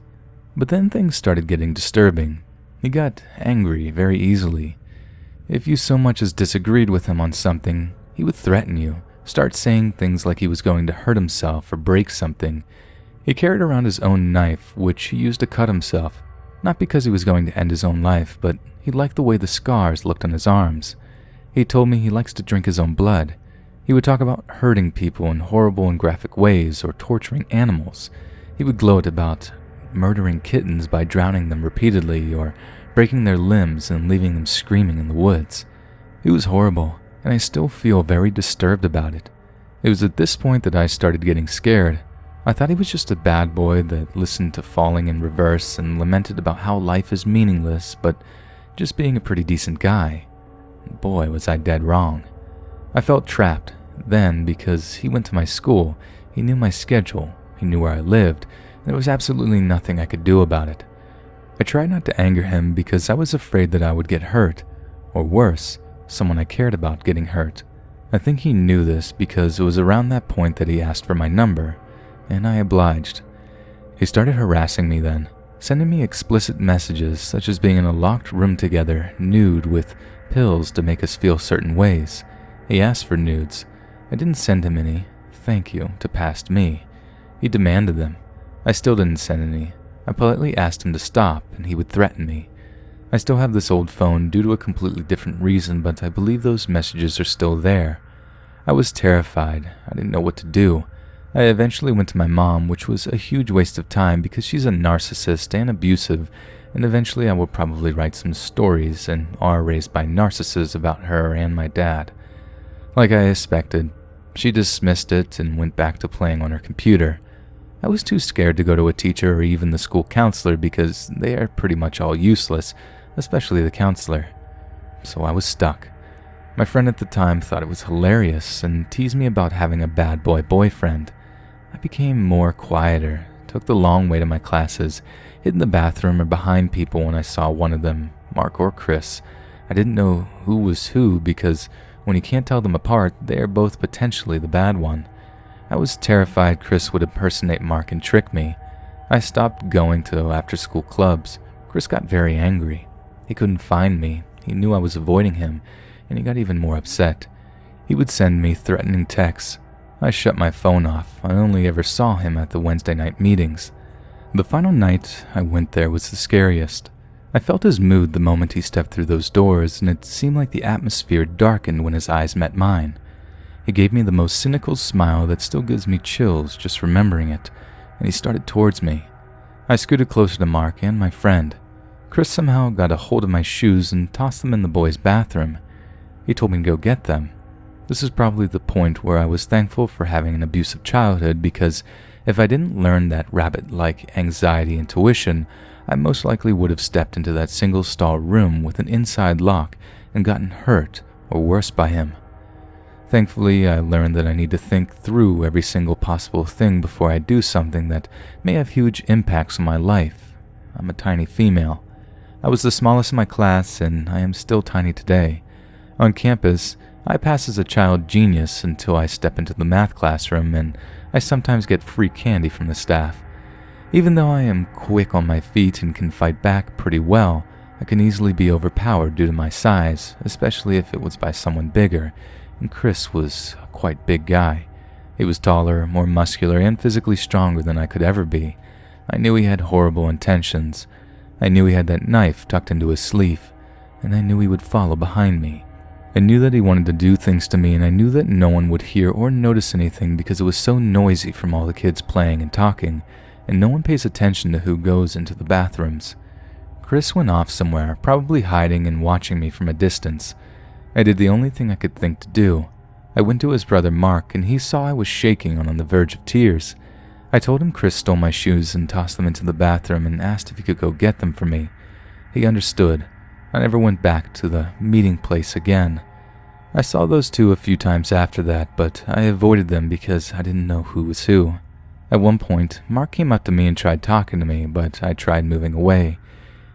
[SPEAKER 1] But then things started getting disturbing. He got angry very easily. If you so much as disagreed with him on something, he would threaten you, start saying things like he was going to hurt himself or break something. He carried around his own knife, which he used to cut himself, not because he was going to end his own life, but he liked the way the scars looked on his arms. He told me he likes to drink his own blood. He would talk about hurting people in horrible and graphic ways or torturing animals. He would gloat about murdering kittens by drowning them repeatedly or breaking their limbs and leaving them screaming in the woods. It was horrible, and I still feel very disturbed about it. It was at this point that I started getting scared. I thought he was just a bad boy that listened to Falling in Reverse and lamented about how life is meaningless, but just being a pretty decent guy. Boy, was I dead wrong. I felt trapped then because he went to my school, he knew my schedule, he knew where I lived, and there was absolutely nothing I could do about it. I tried not to anger him because I was afraid that I would get hurt, or worse, someone I cared about getting hurt. I think he knew this because it was around that point that he asked for my number, and I obliged. He started harassing me then, sending me explicit messages such as being in a locked room together, nude, with pills to make us feel certain ways. He asked for nudes. I didn't send him any, thank you, to past me. He demanded them. I still didn't send any. I politely asked him to stop, and he would threaten me. I still have this old phone due to a completely different reason, but I believe those messages are still there. I was terrified. I didn't know what to do. I eventually went to my mom, which was a huge waste of time because she's a narcissist and abusive, and eventually I will probably write some stories and are raised by narcissists about her and my dad. Like I expected, she dismissed it and went back to playing on her computer. I was too scared to go to a teacher or even the school counselor because they are pretty much all useless, especially the counselor. So I was stuck. My friend at the time thought it was hilarious and teased me about having a bad boy boyfriend. I became more quieter, took the long way to my classes, hid in the bathroom or behind people when I saw one of them, Mark or Chris. I didn't know who was who because when you can't tell them apart, they are both potentially the bad one. I was terrified Chris would impersonate Mark and trick me. I stopped going to after-school clubs. Chris got very angry. He couldn't find me. He knew I was avoiding him, and he got even more upset. He would send me threatening texts. I shut my phone off. I only ever saw him at the Wednesday night meetings. The final night I went there was the scariest. I felt his mood the moment he stepped through those doors, and it seemed like the atmosphere darkened when his eyes met mine. He gave me the most cynical smile that still gives me chills just remembering it, and he started towards me. I scooted closer to Mark and my friend. Chris somehow got a hold of my shoes and tossed them in the boys' bathroom. He told me to go get them. This is probably the point where I was thankful for having an abusive childhood because if I didn't learn that rabbit-like anxiety intuition, I most likely would have stepped into that single-stall room with an inside lock and gotten hurt or worse by him. Thankfully, I learned that I need to think through every single possible thing before I do something that may have huge impacts on my life. I'm a tiny female. I was the smallest in my class, and I am still tiny today. On campus, I pass as a child genius until I step into the math classroom, and I sometimes get free candy from the staff. Even though I am quick on my feet and can fight back pretty well, I can easily be overpowered due to my size, especially if it was by someone bigger, and Chris was a quite big guy. He was taller, more muscular, and physically stronger than I could ever be. I knew he had horrible intentions. I knew he had that knife tucked into his sleeve, and I knew he would follow behind me. I knew that he wanted to do things to me, and I knew that no one would hear or notice anything because it was so noisy from all the kids playing and talking, and no one pays attention to who goes into the bathrooms. Chris went off somewhere, probably hiding and watching me from a distance. I did the only thing I could think to do. I went to his brother Mark, and he saw I was shaking and on the verge of tears. I told him Chris stole my shoes and tossed them into the bathroom and asked if he could go get them for me. He understood. I never went back to the meeting place again. I saw those two a few times after that, but I avoided them because I didn't know who was who. At one point, Mark came up to me and tried talking to me, but I tried moving away.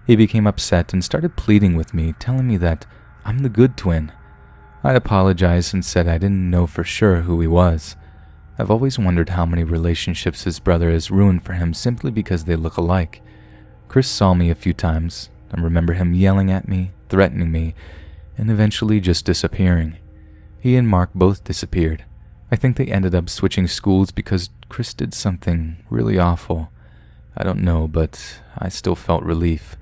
[SPEAKER 1] He became upset and started pleading with me, telling me that I'm the good twin. I apologized and said I didn't know for sure who he was. I've always wondered how many relationships his brother has ruined for him simply because they look alike. Chris saw me a few times. I remember him yelling at me, threatening me, and eventually just disappearing. He and Mark both disappeared. I think they ended up switching schools because Chris did something really awful. I don't know, but I still felt relief.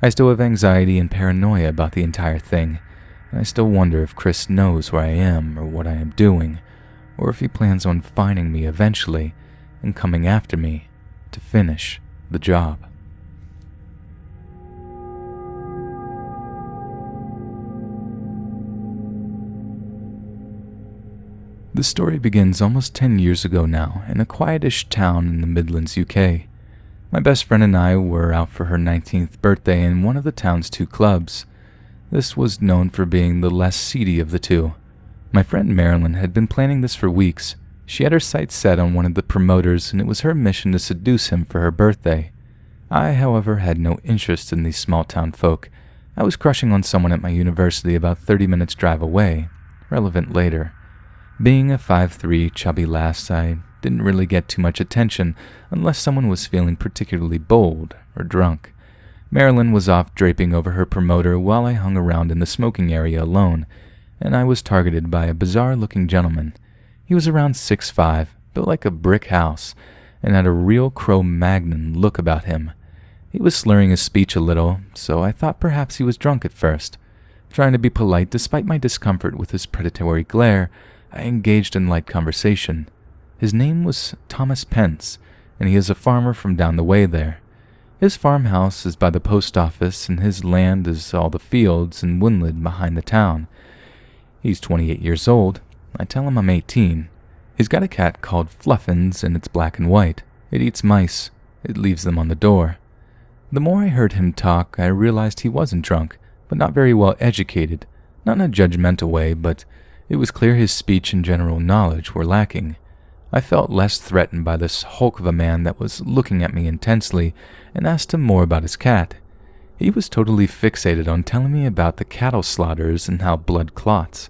[SPEAKER 1] I still have anxiety and paranoia about the entire thing, and I still wonder if Chris knows where I am or what I am doing, or if he plans on finding me eventually and coming after me to finish the job. The story begins almost 10 years ago now in a quietish town in the Midlands, UK. My best friend and I were out for her 19th birthday in one of the town's two clubs. This was known for being the less seedy of the two. My friend Marilyn had been planning this for weeks. She had her sights set on one of the promoters, and it was her mission to seduce him for her birthday. I, however, had no interest in these small-town folk. I was crushing on someone at my university about 30 minutes drive away. Relevant later. Being a 5'3" chubby lass, I didn't really get too much attention unless someone was feeling particularly bold or drunk. Marilyn was off draping over her promoter while I hung around in the smoking area alone, and I was targeted by a bizarre-looking gentleman. He was around 6'5", built like a brick house, and had a real Cro-Magnon look about him. He was slurring his speech a little, so I thought perhaps he was drunk at first. Trying to be polite despite my discomfort with his predatory glare, I engaged in light conversation. His name was Thomas Pence, and he is a farmer from down the way there. His farmhouse is by the post office, and his land is all the fields and woodland behind the town. He's 28 years old. I tell him I'm 18. He's got a cat called Fluffins, and it's black and white. It eats mice. It leaves them on the door. The more I heard him talk, I realized he wasn't drunk, but not very well educated. Not in a judgmental way, but it was clear his speech and general knowledge were lacking. I felt less threatened by this hulk of a man that was looking at me intensely and asked him more about his cat. He was totally fixated on telling me about the cattle slaughters and how blood clots,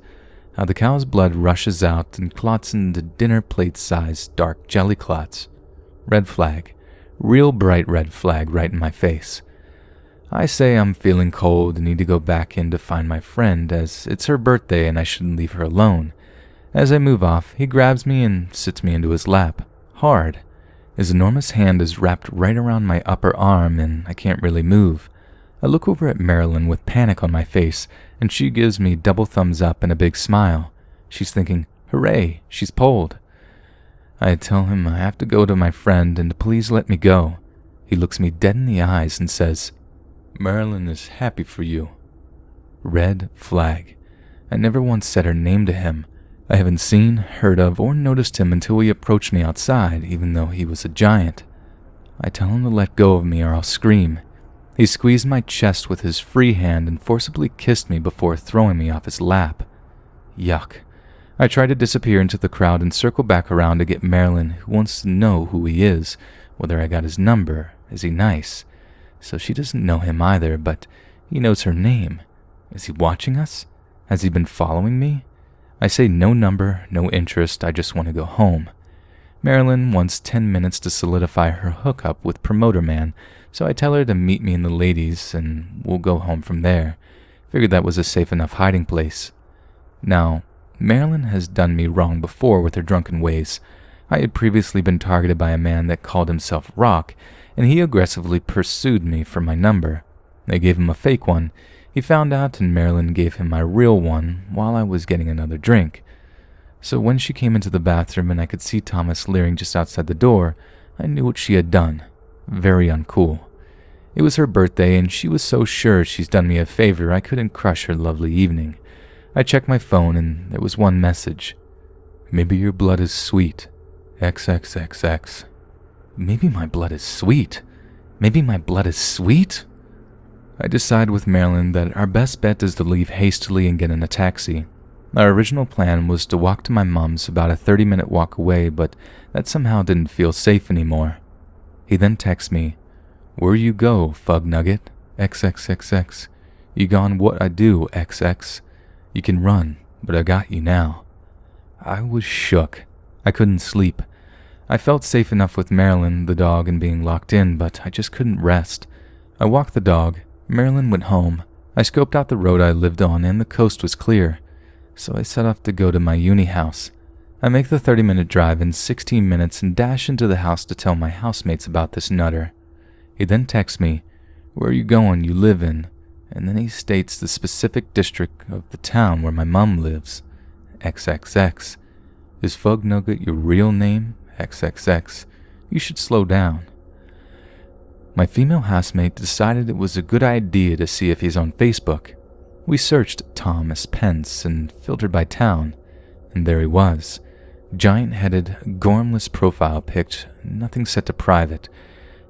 [SPEAKER 1] how the cow's blood rushes out and clots into dinner plate-sized dark jelly clots. Red flag. Real bright red flag right in my face. I say I'm feeling cold and need to go back in to find my friend as it's her birthday and I shouldn't leave her alone. As I move off, he grabs me and sits me into his lap, hard. His enormous hand is wrapped right around my upper arm and I can't really move. I look over at Marilyn with panic on my face, and she gives me double thumbs up and a big smile. She's thinking, hooray, she's pulled. I tell him I have to go to my friend and to please let me go. He looks me dead in the eyes and says, Marilyn is happy for you. Red flag. I never once said her name to him. I haven't seen, heard of, or noticed him until he approached me outside, even though he was a giant. I tell him to let go of me or I'll scream. He squeezed my chest with his free hand and forcibly kissed me before throwing me off his lap. Yuck. I try to disappear into the crowd and circle back around to get Marilyn, who wants to know who he is, whether I got his number, is he nice. So she doesn't know him either, but he knows her name. Is he watching us? Has he been following me? I say no number, no interest, I just want to go home. Marilyn wants 10 minutes to solidify her hookup with Promoter Man, so I tell her to meet me in the ladies and we'll go home from there. Figured that was a safe enough hiding place. Now, Marilyn has done me wrong before with her drunken ways. I had previously been targeted by a man that called himself Rock, and he aggressively pursued me for my number. I gave him a fake one. He found out and Marilyn gave him my real one while I was getting another drink. So when she came into the bathroom and I could see Thomas leering just outside the door, I knew what she had done. Very uncool. It was her birthday and she was so sure she's done me a favor I couldn't crush her lovely evening. I checked my phone and there was one message. Maybe your blood is sweet. XXXX. Maybe my blood is sweet. Maybe my blood is sweet? I decide with Marilyn that our best bet is to leave hastily and get in a taxi. Our original plan was to walk to my mom's about a 30-minute walk away, but that somehow didn't feel safe anymore. He then texts me, Where you go, fug nugget? XXXX. You gone what I do, XX. You can run, but I got you now. I was shook. I couldn't sleep. I felt safe enough with Marilyn, the dog, and being locked in, but I just couldn't rest. I walked the dog. Marilyn went home. I scoped out the road I lived on, and the coast was clear. So I set off to go to my uni house. I make the 30-minute drive in 16 minutes and dash into the house to tell my housemates about this nutter. He then texts me, Where are you going you live in? And then he states the specific district of the town where my mom lives. XXX. Is Fug Nugget your real name? XXX. You should slow down. My female housemate decided it was a good idea to see if he's on Facebook. We searched Thomas Pence and filtered by town, and there he was. Giant-headed, gormless profile picked, nothing set to private.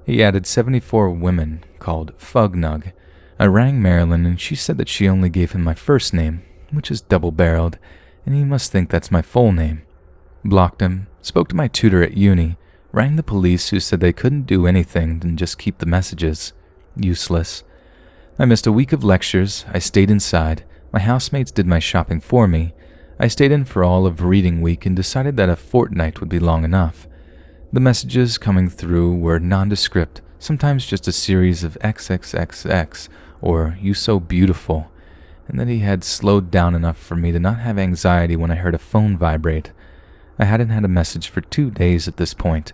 [SPEAKER 1] He added 74 women, called Fugnug. I rang Marilyn and she said that she only gave him my first name, which is double-barreled, and he must think that's my full name. Blocked him, spoke to my tutor at uni, rang the police who said they couldn't do anything and just keep the messages. Useless. I missed a week of lectures, I stayed inside, my housemates did my shopping for me. I stayed in for all of reading week and decided that a fortnight would be long enough. The messages coming through were nondescript, sometimes just a series of XXXX or "you so beautiful," and that he had slowed down enough for me to not have anxiety when I heard a phone vibrate. I hadn't had a message for 2 days at this point.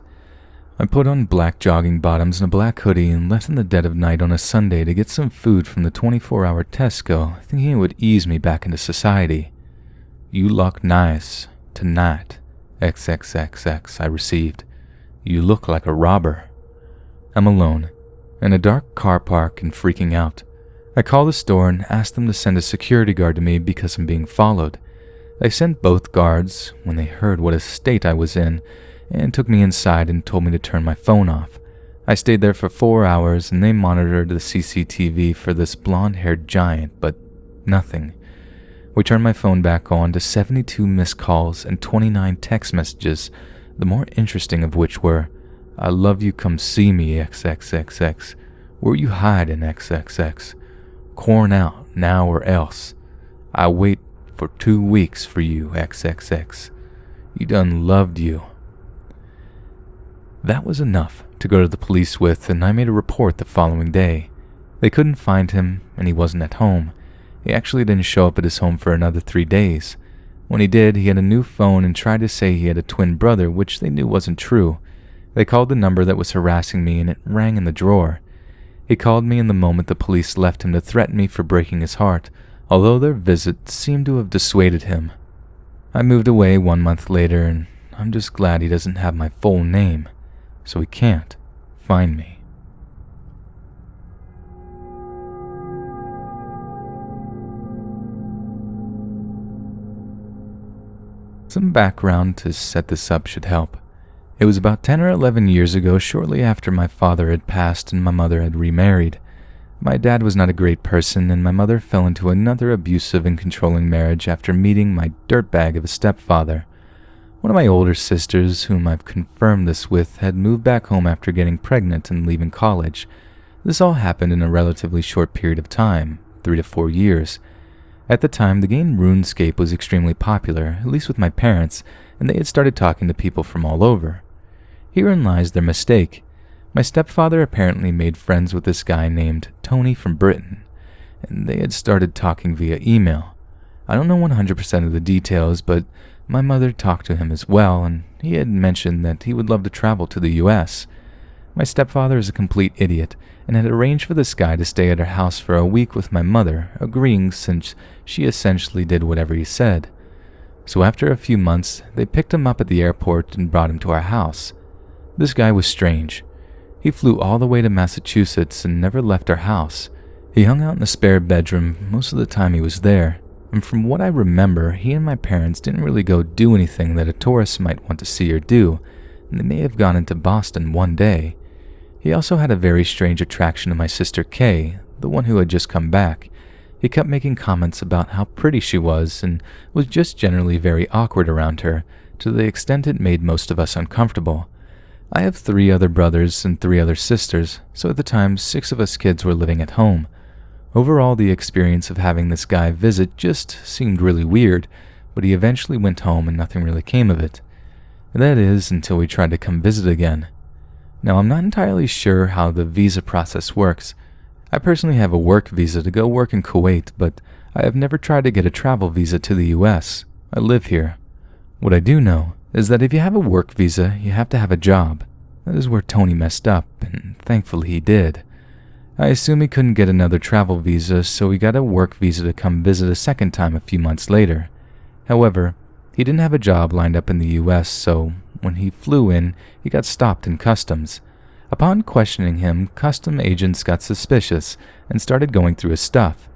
[SPEAKER 1] I put on black jogging bottoms and a black hoodie and left in the dead of night on a Sunday to get some food from the 24-hour Tesco, thinking it would ease me back into society. "You look nice tonight, XXXX," I received. "You look like a robber." I'm alone, in a dark car park and freaking out. I call the store and ask them to send a security guard to me because I'm being followed. They sent both guards when they heard what a state I was in and took me inside and told me to turn my phone off. I stayed there for 4 hours and they monitored the CCTV for this blonde-haired giant, but nothing. We turned my phone back on to 72 missed calls and 29 text messages, the more interesting of which were, "I love you, come see me, XXXX. Where you hiding, XXX? Corn out, now or else. I wait for 2 weeks for you, XXX. You done loved you." That was enough to go to the police with, and I made a report the following day. They couldn't find him, and he wasn't at home. He actually didn't show up at his home for another 3 days. When he did, he had a new phone and tried to say he had a twin brother, which they knew wasn't true. They called the number that was harassing me and it rang in the drawer. He called me in the moment the police left him to threaten me for breaking his heart, although their visit seemed to have dissuaded him. I moved away 1 month later, and I'm just glad he doesn't have my full name, so he can't find me. Some background to set this up should help. It was about 10 or 11 years ago, shortly after my father had passed and my mother had remarried. My dad was not a great person, and my mother fell into another abusive and controlling marriage after meeting my dirtbag of a stepfather. One of my older sisters, whom I've confirmed this with, had moved back home after getting pregnant and leaving college. This all happened in a relatively short period of time, 3 to 4 years. At the time, the game RuneScape was extremely popular, at least with my parents, and they had started talking to people from all over. Herein lies their mistake. My stepfather apparently made friends with this guy named Tony from Britain, and they had started talking via email. I don't know 100% of the details, but my mother talked to him as well, and he had mentioned that he would love to travel to the US. My stepfather is a complete idiot, and had arranged for this guy to stay at her house for a week with my mother, agreeing since she essentially did whatever he said. So after a few months, they picked him up at the airport and brought him to our house. This guy was strange. He flew all the way to Massachusetts and never left our house. He hung out in the spare bedroom most of the time he was there, and from what I remember, he and my parents didn't really go do anything that a tourist might want to see or do, and they may have gone into Boston one day. He also had a very strange attraction to my sister Kay, the one who had just come back. He kept making comments about how pretty she was and was just generally very awkward around her, to the extent it made most of us uncomfortable. I have 3 other brothers and 3 other sisters, so at the time 6 of us kids were living at home. Overall, the experience of having this guy visit just seemed really weird, but he eventually went home and nothing really came of it. That is, until we tried to come visit again. Now, I'm not entirely sure how the visa process works. I personally have a work visa to go work in Kuwait, but I have never tried to get a travel visa to the US. I live here. What I do know is that if you have a work visa, you have to have a job. That is where Tony messed up, and thankfully he did. I assume he couldn't get another travel visa, so he got a work visa to come visit a second time a few months later. However, he didn't have a job lined up in the US, so when he flew in, he got stopped in customs. Upon questioning him, custom agents got suspicious and started going through his stuff,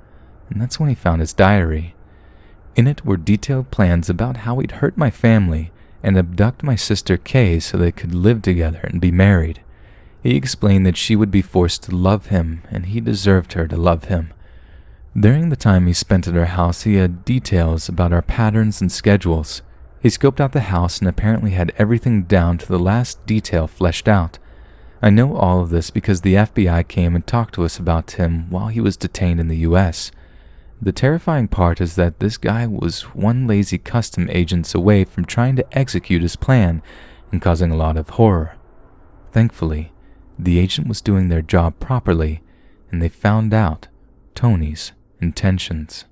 [SPEAKER 1] and that's when he found his diary. In it were detailed plans about how he'd hurt my family and abduct my sister Kay so they could live together and be married. He explained that she would be forced to love him, and he deserved her to love him. During the time he spent at our house, he had details about our patterns and schedules. He scoped out the house and apparently had everything down to the last detail fleshed out. I know all of this because the FBI came and talked to us about him while he was detained in the US. The terrifying part is that this guy was one lazy custom agent away from trying to execute his plan and causing a lot of horror. Thankfully, the agent was doing their job properly, and they found out Tony's intentions.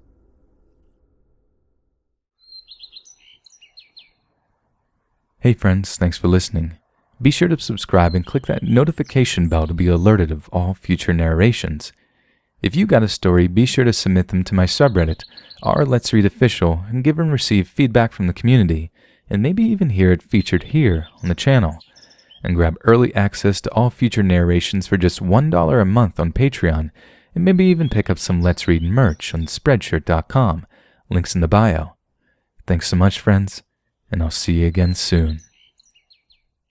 [SPEAKER 1] Hey friends, thanks for listening. Be sure to subscribe and click that notification bell to be alerted of all future narrations. If you got a story, be sure to submit them to my subreddit, /letsreadofficial, and give and receive feedback from the community, and maybe even hear it featured here on the channel. And grab early access to all future narrations for just $1 a month on Patreon, and maybe even pick up some Let's Read merch on Spreadshirt.com, links in the bio. Thanks so much, friends, and I'll see you again soon.